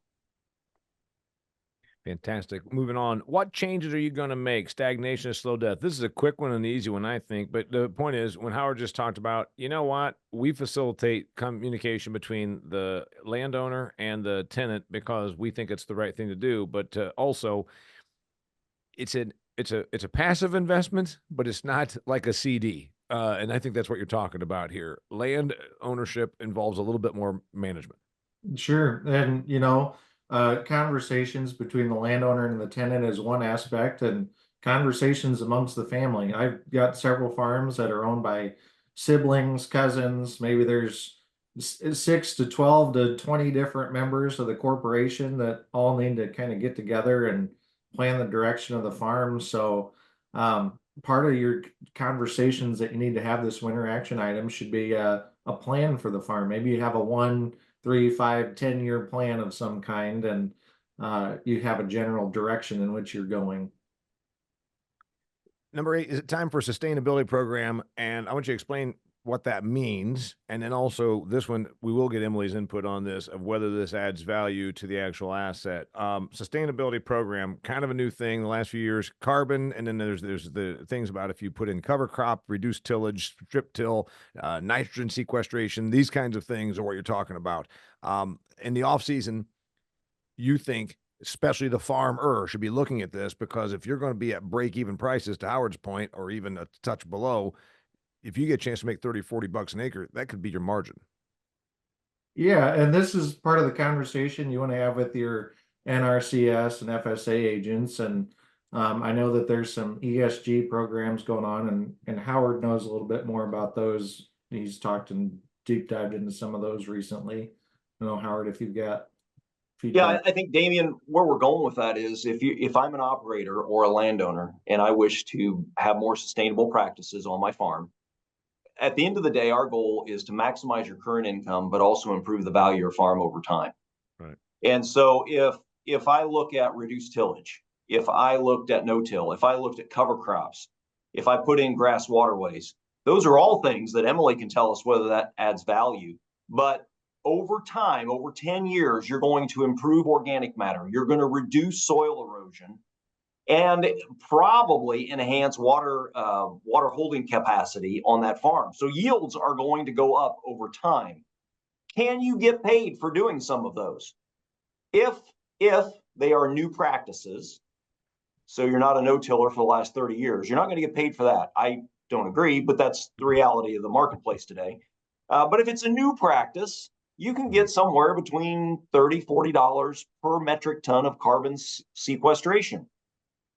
Fantastic. Moving on. What changes are you going to make? Stagnation or slow death? This is a quick one and an easy one, I think. But the point is, when Howard just talked about, you know what, we facilitate communication between the landowner and the tenant because we think it's the right thing to do. But also, it's a passive investment, but it's not like a CD. And I think that's what you're talking about here. Land ownership involves a little bit more management.
Sure. And conversations between the landowner and the tenant is one aspect, and conversations amongst the family. I've got several farms that are owned by siblings, cousins. Maybe there's 6 to 12 to 20 different members of the corporation that all need to kind of get together and plan the direction of the farm. So part of your conversations that you need to have this winter action item should be a plan for the farm. Maybe you have a 1, 3, 5, 10-year plan of some kind, and you have a general direction in which you're going.
Number 8, is it time for a sustainability program? And I want you to explain what that means. And then also this one, we will get Emily's input on this of whether this adds value to the actual asset. Sustainability program, kind of a new thing the last few years, carbon. And then there's the things about if you put in cover crop, reduced tillage, strip till, nitrogen sequestration, these kinds of things are what you're talking about. In the off season, you think especially the farmer should be looking at this, because if you're going to be at break even prices, to Howard's point, or even a touch below, if you get a chance to make 30, 40 bucks an acre, that could be your margin.
Yeah, and this is part of the conversation you want to have with your NRCS and FSA agents. And I know that there's some ESG programs going on, and Howard knows a little bit more about those. He's talked and deep dived into some of those recently. I don't know, Howard, if you've got feedback.
Yeah, I think, Damien, where we're going with that is if I'm an operator or a landowner and I wish to have more sustainable practices on my farm, at the end of the day, our goal is to maximize your current income, but also improve the value of your farm over time.
Right.
And so if I look at reduced tillage, if I looked at no-till, if I looked at cover crops, if I put in grass waterways, those are all things that Emily can tell us whether that adds value. But over time, over 10 years, you're going to improve organic matter. You're going to reduce soil erosion and probably enhance water holding capacity on that farm. So yields are going to go up over time. Can you get paid for doing some of those? If they are new practices, so you're not a no-tiller for the last 30 years, you're not going to get paid for that. I don't agree, but that's the reality of the marketplace today. But if it's a new practice, you can get somewhere between $30, $40 per metric ton of carbon sequestration.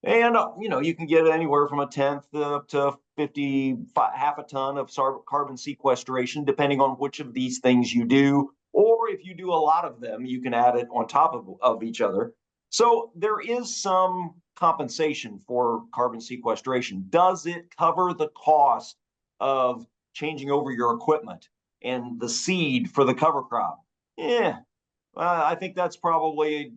And, you can get anywhere from 1/10 up to 50, half a ton of carbon sequestration, depending on which of these things you do. Or if you do a lot of them, you can add it on top of each other. So there is some compensation for carbon sequestration. Does it cover the cost of changing over your equipment and the seed for the cover crop? I think that's probably,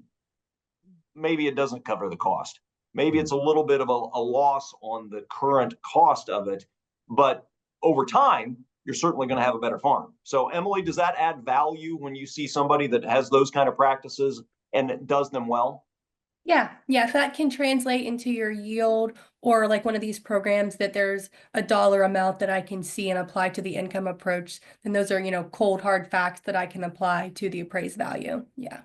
maybe it doesn't cover the cost. Maybe it's a little bit of a loss on the current cost of it, but over time, you're certainly going to have a better farm. So, Emily, does that add value when you see somebody that has those kind of practices and does them well?
Yeah, if that can translate into your yield, or like one of these programs that there's a dollar amount that I can see and apply to the income approach, then those are, cold hard facts that I can apply to the appraised value. Yeah.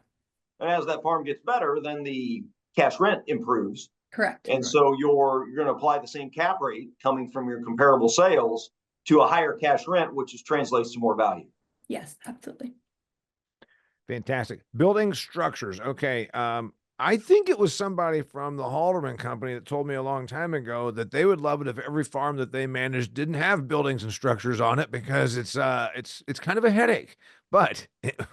And as that farm gets better, then the cash rent improves.
Correct.
And so you're going to apply the same cap rate coming from your comparable sales to a higher cash rent, which translates to more value.
Yes, absolutely.
Fantastic. Building structures. Okay. I think it was somebody from the Halderman company that told me a long time ago that they would love it if every farm that they managed didn't have buildings and structures on it, because it's kind of a headache. But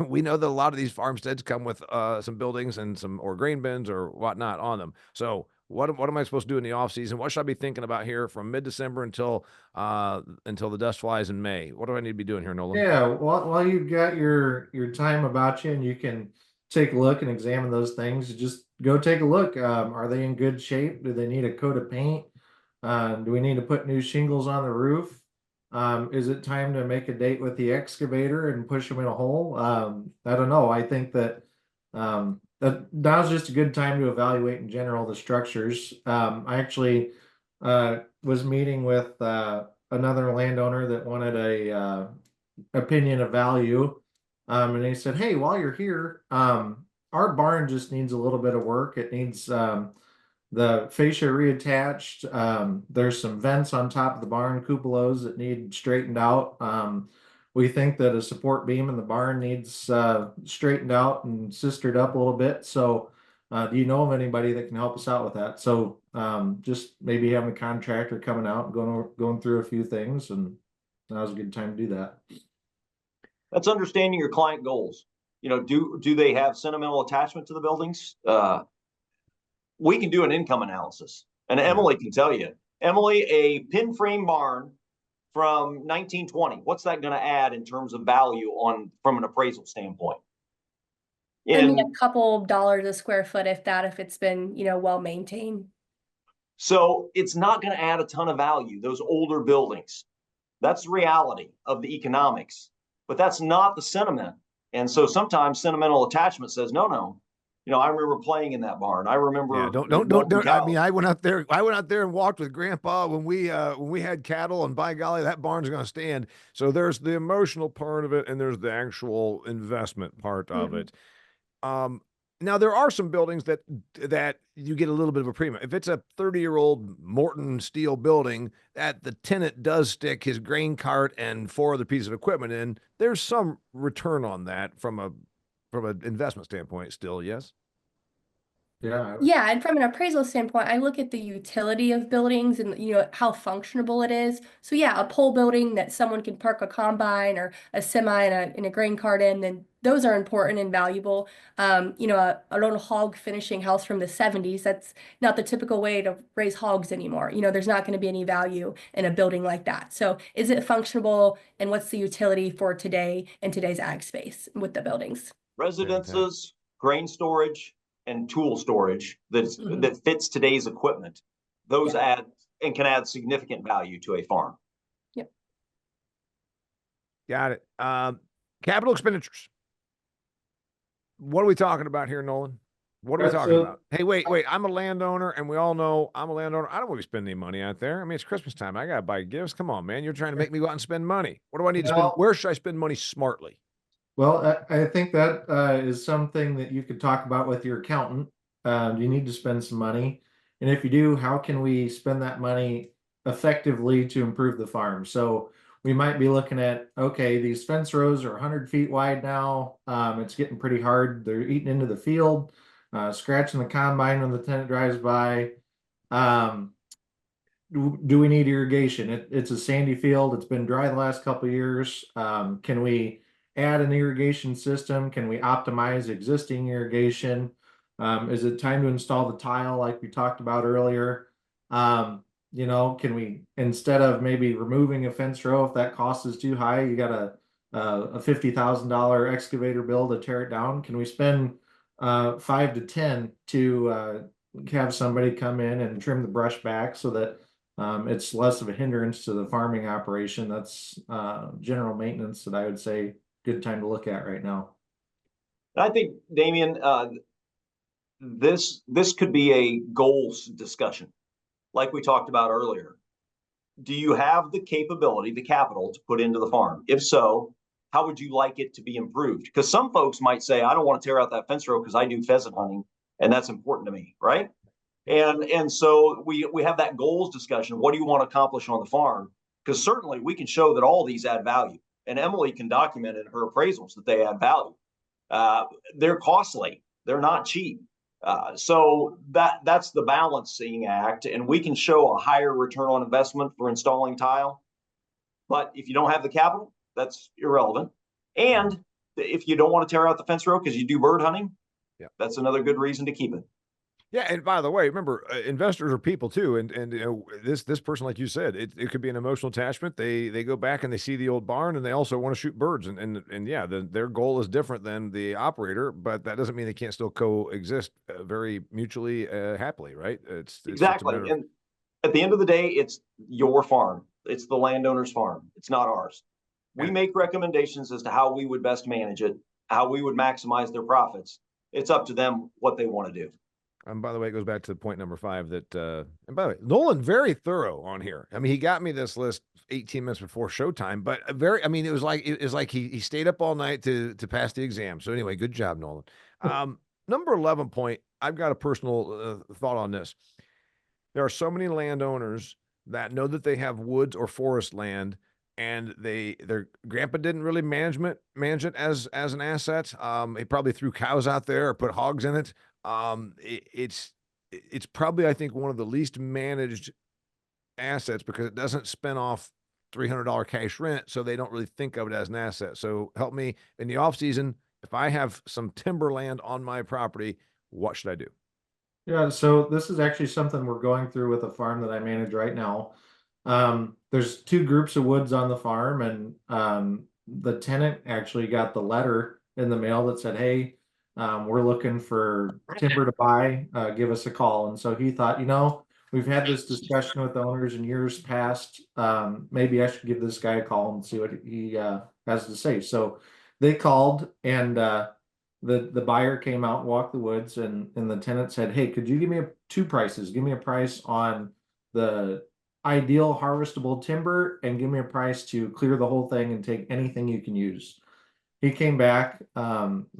we know that a lot of these farmsteads come with some buildings and or grain bins or whatnot on them. So what am I supposed to do in the off season? What should I be thinking about here from mid-December until the dust flies in May? What do I need to be doing here, Nolan?
Yeah, while you've got your time about you and you can take a look and examine those things, just go take a look. Are they in good shape? Do they need a coat of paint? Do we need to put new shingles on the roof? Is it time to make a date with the excavator and push them in a hole? I don't know. I think that that now's just a good time to evaluate in general the structures. I actually was meeting with another landowner that wanted a opinion of value. And they said, hey, while you're here, our barn just needs a little bit of work. It needs the fascia reattached. There's some vents on top of the barn cupolas that need straightened out. We think that a support beam in the barn needs straightened out and sistered up a little bit. So do you know of anybody that can help us out with that? So just maybe having a contractor coming out and going through a few things, and that was a good time to do that.
That's understanding your client goals. You know, do they have sentimental attachment to the buildings? We can do an income analysis, and Emily can tell you. Emily, a pin frame barn from 1920, what's that going to add in terms of value from an appraisal standpoint?
I mean, a couple dollars a square foot, if it's been, well maintained.
So it's not going to add a ton of value, those older buildings. That's the reality of the economics, but that's not the sentiment. And so sometimes sentimental attachment says, no, I remember playing in that barn. I remember.
Yeah, don't. I mean, I went out there and walked with Grandpa when we had cattle, and by golly, that barn's going to stand. So there's the emotional part of it, and there's the actual investment part of it. Now there are some buildings that you get a little bit of a premium. If it's a 30-year-old Morton steel building that the tenant does stick his grain cart and 4 other pieces of equipment in, there's some return on that from an investment standpoint still, yes?
Yeah, and from an appraisal standpoint, I look at the utility of buildings and how functionable it is. So yeah, a pole building that someone can park a combine or a semi in a grain cart in, then those are important and valuable. An old hog finishing house from the 70s, that's not the typical way to raise hogs anymore. There's not going to be any value in a building like that. So is it functional, and what's the utility for today in today's ag space with the buildings?
Residences, grain storage, and tool storage that fits today's equipment. Those add and can add significant value to a farm.
Yep.
Got it. Capital expenditures. What are we talking about here, Nolan? What are we talking about? Hey, wait. I'm a landowner, and we all know I'm a landowner. I don't want to be spending any money out there. I mean, it's Christmas time. I got to buy gifts. Come on, man. You're trying to make me go out and spend money. What do I need to spend? Where should I spend money smartly?
Well, I think that is something that you could talk about with your accountant. You need to spend some money. And if you do, how can we spend that money effectively to improve the farm? So we might be looking at, okay, these fence rows are 100 feet wide now. It's getting pretty hard. They're eating into the field, scratching the combine when the tenant drives by. Do we need irrigation? It's a sandy field. It's been dry the last couple of years. Can we add an irrigation system? Can we optimize existing irrigation? Is it time to install the tile like we talked about earlier? Can we, instead of maybe removing a fence row, if that cost is too high, you got a $50,000 excavator bill to tear it down. Can we spend 5 to 10 to have somebody come in and trim the brush back so that it's less of a hindrance to the farming operation? That's general maintenance that I would say good time to look at right now.
I think, Damian, this could be a goals discussion, like we talked about earlier. Do you have the capability, the capital to put into the farm? If so, how would you like it to be improved? Because some folks might say, I don't want to tear out that fence row because I do pheasant hunting, and that's important to me, right? And so we have that goals discussion. What do you want to accomplish on the farm? Because certainly we can show that all these add value. And Emily can document in her appraisals that they add value. They're costly. They're not cheap. So that's the balancing act. And we can show a higher return on investment for installing tile. But if you don't have the capital, that's irrelevant. And if you don't want to tear out the fence row because you do bird hunting, that's another good reason to keep it.
Yeah, and by the way, remember, investors are people too, and this person, like you said, it could be an emotional attachment. They go back and they see the old barn, and they also want to shoot birds, and yeah, their goal is different than the operator, but that doesn't mean they can't still coexist very mutually happily, right? It's
exactly, and at the end of the day, it's your farm, it's the landowner's farm, it's not ours. We make recommendations as to how we would best manage it, how we would maximize their profits. It's up to them what they want to do.
And by the way, it goes back to point number 5 that, and by the way, Nolan, very thorough on here. I mean, he got me this list 18 minutes before showtime, but it was like he stayed up all night to pass the exam. So anyway, good job, Nolan. Number 11 point, I've got a personal thought on this. There are so many landowners that know that they have woods or forest land, and their grandpa didn't really manage it as an asset. He probably threw cows out there or put hogs in it. It's probably, I think, one of the least managed assets because it doesn't spin off $300 cash rent, so they don't really think of it as an asset. So help me in the off season. If I have some timberland on my property, what should I do?
Yeah, so this is actually something we're going through with a farm that I manage right now. There's two groups of woods on the farm, and the tenant actually got the letter in the mail that said, "Hey, we're looking for timber to buy. Give us a call." And so he thought, we've had this discussion with owners in years past. Maybe I should give this guy a call and see what he has to say. So they called, and the buyer came out and walked the woods, and the tenant said, "Hey, could you give me two prices? Give me a price on the ideal harvestable timber, and give me a price to clear the whole thing and take anything you can use." He came back,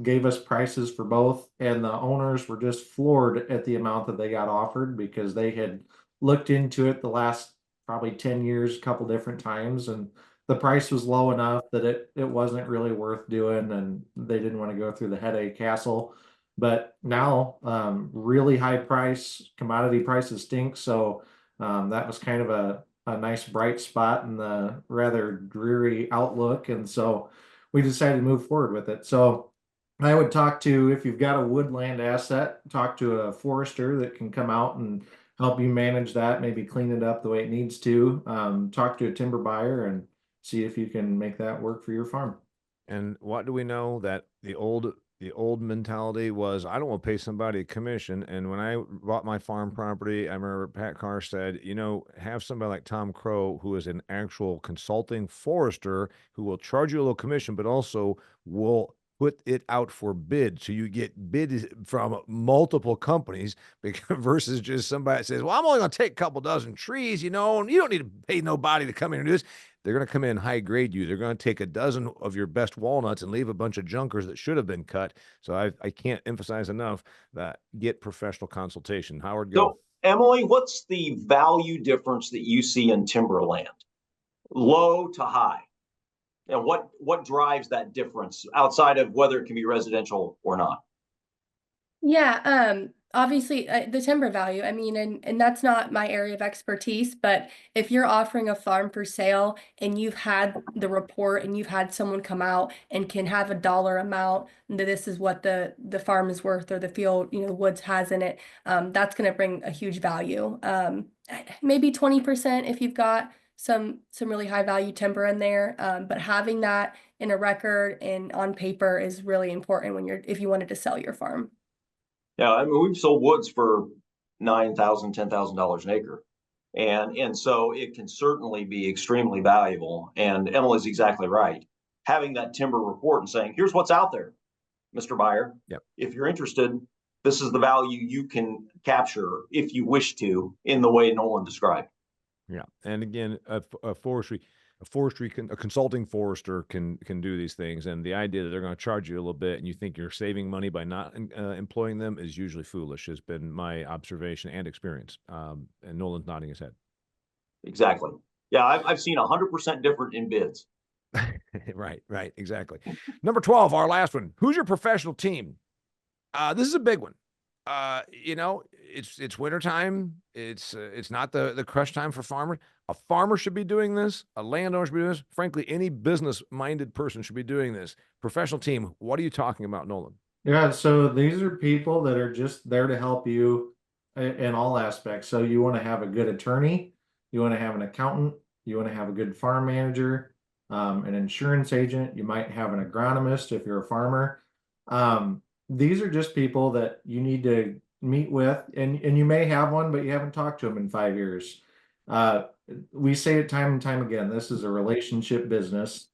gave us prices for both, and the owners were just floored at the amount that they got offered, because they had looked into it the last probably 10 years, a couple different times, and the price was low enough that it wasn't really worth doing, and they didn't want to go through the headache hassle. But now, really high price, commodity prices stink. So that was kind of a nice bright spot in the rather dreary outlook. And so we decided to move forward with it. So I would talk to, if you've got a woodland asset, talk to a forester that can come out and help you manage that, maybe clean it up the way it needs to. Talk to a timber buyer and see if you can make that work for your farm.
And what do we know that the old mentality was, I don't want to pay somebody a commission. And when I bought my farm property, I remember Pat Carr said, have somebody like Tom Crow, who is an actual consulting forester, who will charge you a little commission, but also will put it out for bid. So you get bid from multiple companies versus just somebody that says, well, I'm only going to take a couple dozen trees, and you don't need to pay nobody to come in and do this. They're going to come in high grade you. They're going to take a dozen of your best walnuts and leave a bunch of junkers that should have been cut. So I can't emphasize enough that get professional consultation. Howard, go.
So, Emily, what's the value difference that you see in timberland, low to high? And what drives that difference outside of whether it can be residential or not?
Yeah, obviously the timber value, I mean, and that's not my area of expertise, but if you're offering a farm for sale and you've had the report and you've had someone come out and can have a dollar amount that this is what the farm is worth, or the field, the woods has in it, that's going to bring a huge value. Maybe 20% if you've got some really high value timber in there, but having that in a record and on paper is really important if you wanted to sell your farm.
Yeah, I mean, we've sold woods for $9,000, $10,000 an acre. And so it can certainly be extremely valuable. And Emily's exactly right. Having that timber report and saying, here's what's out there, Mr. Buyer.
Yep.
If you're interested, this is the value you can capture if you wish to, in the way Nolan described.
Yeah. And again, a consulting forester can do these things, and the idea that they're going to charge you a little bit and you think you're saving money by not employing them is usually foolish, has been my observation and experience. And Nolan's nodding his head.
Exactly. Yeah, I've seen 100% different in bids.
Right, exactly. Number 12, our last one. Who's your professional team? This is a big one. It's wintertime. It's not the crush time for farmers. A farmer should be doing this. A landowner should be doing this. Frankly, any business-minded person should be doing this. Professional team. What are you talking about, Nolan?
Yeah, so these are people that are just there to help you in all aspects. So you want to have a good attorney, you want to have an accountant, you want to have a good farm manager, an insurance agent, you might have an agronomist if you're a farmer. These are just people that you need to meet with, and you may have one, but you haven't talked to them in 5 years. We say it time and time again, this is a relationship business,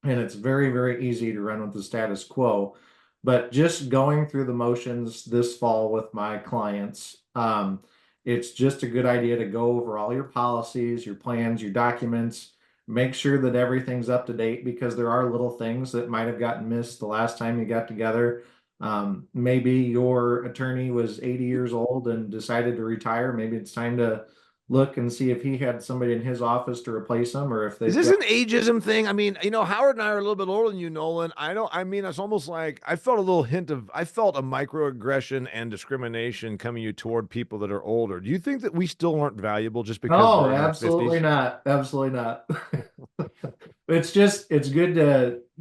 and it's very, very easy to run with the status quo. But just going through the motions this fall with my clients, it's just a good idea to go over all your policies, your plans, your documents, make sure that everything's up to date, because there are little things that might have gotten missed the last time you got together. Maybe your attorney was 80 years old and decided to retire. Maybe it's time to look and see if he had somebody in his office to replace him, or if
Is
they've
this
got.
an ageism thing? I mean, Howard and I are a little bit older than you, Nolan. I mean, it's almost like I felt I felt a microaggression and discrimination coming you toward people that are older. Do you think that we still aren't valuable just because
No,
we're in our
absolutely
50s?
not. Absolutely not. It's good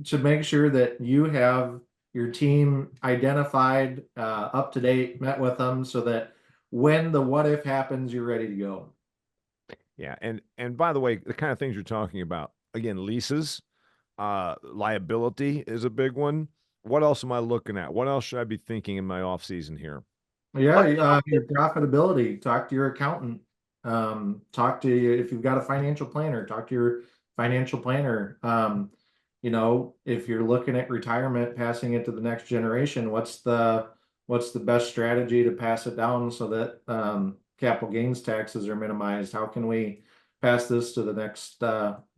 to make sure that you have your team identified, up to date, met with them so that when the what if happens, you're ready to go.
Yeah, and by the way, the kind of things you're talking about, again, leases, liability is a big one. What else am I looking at? What else should I be thinking in my off season here?
Yeah,
Let me
your profitability, talk to your accountant. Talk to you if you've got a financial planner, talk to your financial planner. If you're looking at retirement, passing it to the next generation, what's the best strategy to pass it down so that capital gains taxes are minimized? How can we pass this to the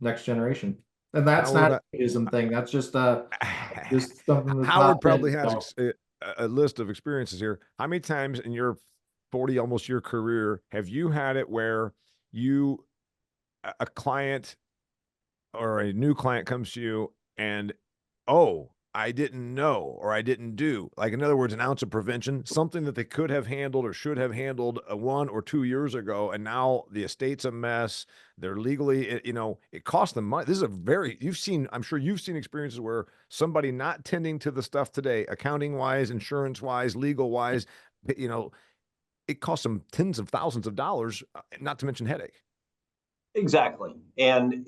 next generation? And that's
Howard,
not an ism thing. That's just something that's
Howard
popped in.
probably has a list of experiences here. How many times in your 40 almost year career have you had it where you a client or a new client comes to you and, oh, I didn't know or I didn't do, like, in other words, an ounce of prevention, something that they could have handled or should have handled 1 or 2 years ago, and now the estate's a mess. They're legally, it costs them money. This is I'm sure you've seen experiences where somebody not tending to the stuff today, accounting wise, insurance wise, legal wise, you know, it costs them tens of thousands of dollars, not to mention headache.
exactly. And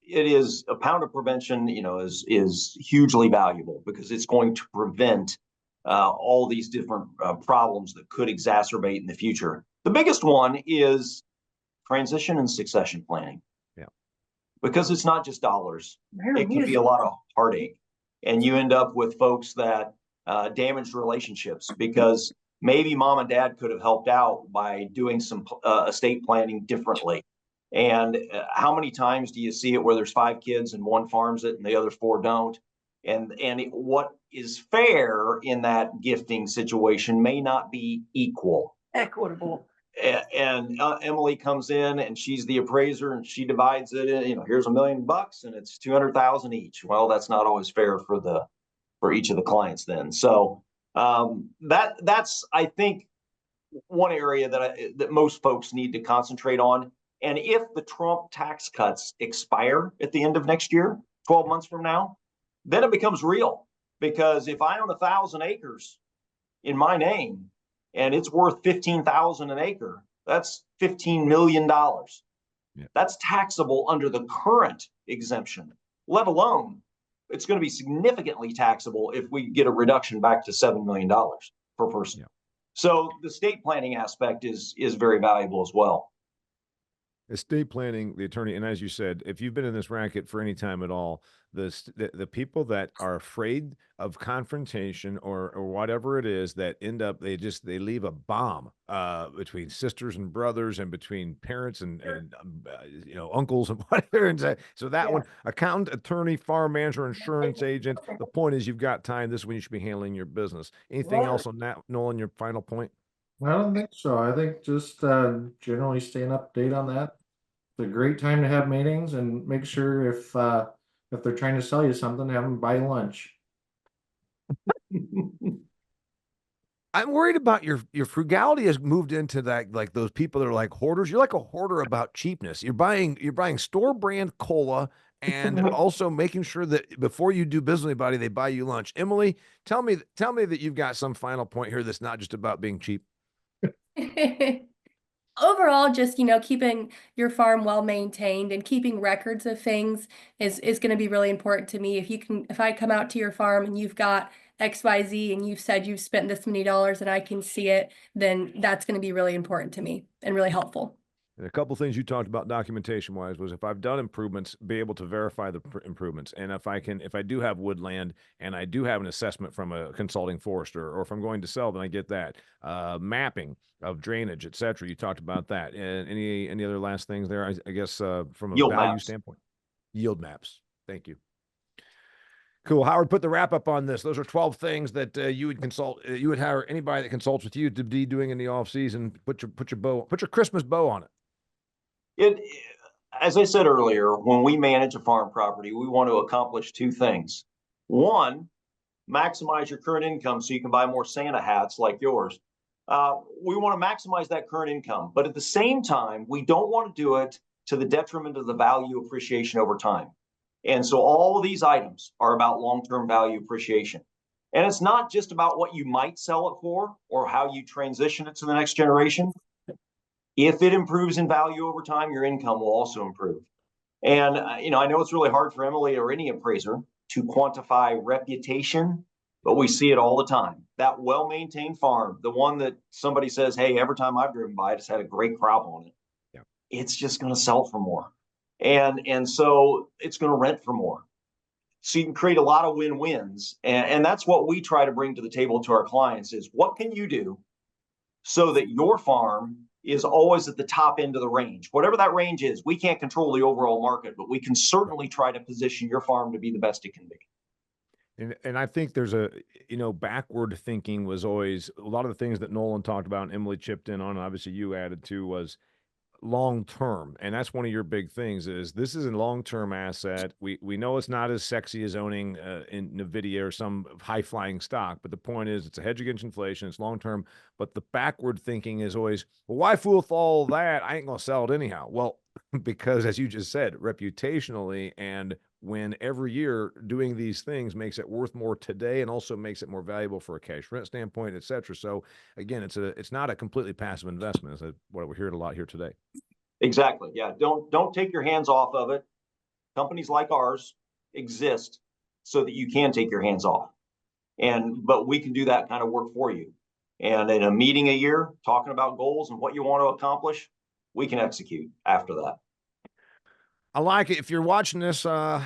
it is a pound of prevention, is hugely valuable because it's going to prevent all these different problems that could exacerbate in the future. The biggest one is transition and succession planning.
Yeah.
Because it's not just dollars, it can be a lot of heartache. And you end up with folks that damage relationships because maybe mom and dad could have helped out by doing some estate planning differently. And how many times do you see it where there's 5 kids and one farms it and the other 4 don't? And what is fair in that gifting situation may not be equal.
Equitable.
And Emily comes in and she's the appraiser and she divides it in, here's $1 million and it's 200,000 each. Well, that's not always fair for each of the clients then. So that's I think one area that most folks need to concentrate on. And if the Trump tax cuts expire at the end of next year, 12 months from now, then it becomes real. Because if I own 1,000 acres in my name and it's worth 15,000 an acre, that's $15 million. Yeah. That's taxable under the current exemption, let alone it's going to be significantly taxable if we get a reduction back to $7 million per person. Yeah. So the estate planning aspect is very valuable as well.
Estate planning, the attorney, and as you said, if you've been in this racket for any time at all, the people that are afraid of confrontation or whatever it is that end up they leave a bomb between sisters and brothers and between parents and uncles and whatever. And so that one, accountant, attorney, farm manager, insurance agent. The point is you've got time. This is when you should be handling your business. Anything else on that, Nolan? Your final point?
I don't think so. I think just generally staying up to date on that. It's a great time to have meetings and make sure if they're trying to sell you something, have them buy lunch.
I'm worried about your frugality has moved into that, like those people that are like hoarders. You're like a hoarder about cheapness. You're buying store brand cola and also making sure that before you do business with anybody, they buy you lunch. Emily, tell me that you've got some final point here that's not just about being cheap.
Overall, just, keeping your farm well maintained and keeping records of things is going to be really important to me. If I come out to your farm and you've got XYZ and you've said you've spent this many dollars and I can see it, then that's going to be really important to me and really helpful.
And a couple of things you talked about documentation wise was if I've done improvements, be able to verify the improvements. And if I do have woodland and I do have an assessment from a consulting forester, or if I'm going to sell, then I get that. Mapping of drainage, et cetera. You talked about that. And any other last things there? I guess from a value standpoint, yield maps. Thank you. Cool. Howard, put the wrap up on this. Those are 12 things that you would hire anybody that consults with you to be doing in the off season. Put your Christmas bow on it.
It, as I said earlier, when we manage a farm property, we want to accomplish two things. One, maximize your current income so you can buy more Santa hats like yours. We want to maximize that current income, but at the same time, we don't want to do it to the detriment of the value appreciation over time. And so all of these items are about long-term value appreciation. And it's not just about what you might sell it for or how you transition it to the next generation. If it improves in value over time, your income will also improve. And I know it's really hard for Emily or any appraiser to quantify reputation, but we see it all the time. That well-maintained farm, the one that somebody says, hey, every time I've driven by, it's had a great crop on it. Yeah. It's just going to sell for more. And so it's going to rent for more. So you can create a lot of win-wins. And that's what we try to bring to the table to our clients is what can you do so that your farm is always at the top end of the range. Whatever that range is, we can't control the overall market, but we can certainly try to position your farm to be the best it can be.
And I think there's a, backward thinking was always a lot of the things that Nolan talked about and Emily chipped in on, and obviously you added to, was long term. And that's one of your big things is this is a long-term asset. We know it's not as sexy as owning in Nvidia or some high flying stock, but the point is it's a hedge against inflation, it's long term. But the backward thinking is always, well, why fool with all that? I ain't gonna sell it anyhow. Well, because as you just said, reputationally, and when every year doing these things makes it worth more today and also makes it more valuable for a cash rent standpoint, et cetera. So again, it's not a completely passive investment. Is what we're hearing a lot here today.
Exactly. Yeah. Don't take your hands off of it. Companies like ours exist so that you can take your hands off. But we can do that kind of work for you. And in a meeting a year, talking about goals and what you want to accomplish, we can execute after that.
I like it. If you're watching this, and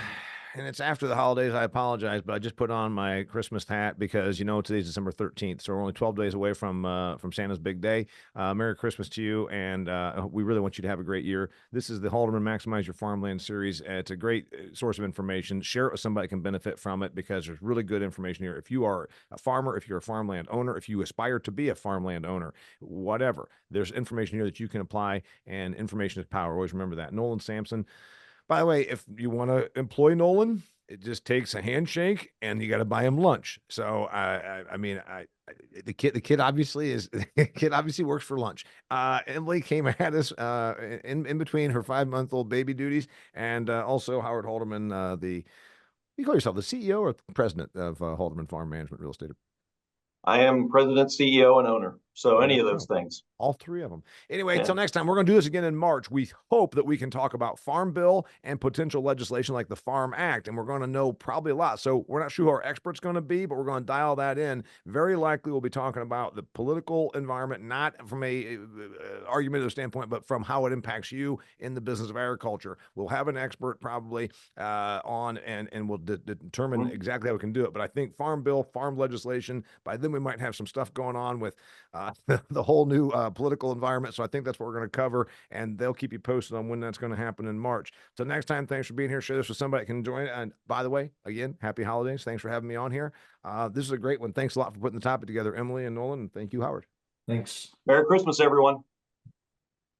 it's after the holidays, I apologize, but I just put on my Christmas hat because today's December 13th, so we're only 12 days away from Santa's big day. Merry Christmas to you, and we really want you to have a great year. This is the Halderman Maximize Your Farmland series. It's a great source of information. Share it with somebody who can benefit from it because there's really good information here. If you are a farmer, if you're a farmland owner, if you aspire to be a farmland owner, whatever, there's information here that you can apply, and information is power. Always remember that. Nolan Sampson. By the way, if you want to employ Nolan, it just takes a handshake, and you got to buy him lunch. So the kid obviously works for lunch. Emily came at us in between her 5-month-old baby duties, and also Howard Halderman, you call yourself the CEO or president of Halderman Farm Management Real Estate?
I am president, CEO, and owner. So any of those things.
All three of them. Anyway, until next time, we're going to do this again in March. We hope that we can talk about Farm Bill and potential legislation like the Farm Act, and we're going to know probably a lot. So we're not sure who our expert's going to be, but we're going to dial that in. Very likely we'll be talking about the political environment, not from a argumentative standpoint, but from how it impacts you in the business of agriculture. We'll have an expert probably on, and we'll determine exactly how we can do it. But I think Farm Bill, farm legislation, by then we might have some stuff going on with the whole new political environment. So I think that's what we're going to cover, and they'll keep you posted on when that's going to happen in March. So next time, thanks for being here. Share this with somebody that can join it. And by the way, again, happy holidays. Thanks for having me on here. This is a great one. Thanks a lot for putting the topic together, Emily and Nolan. And thank you, Howard.
Thanks.
Merry Christmas, everyone.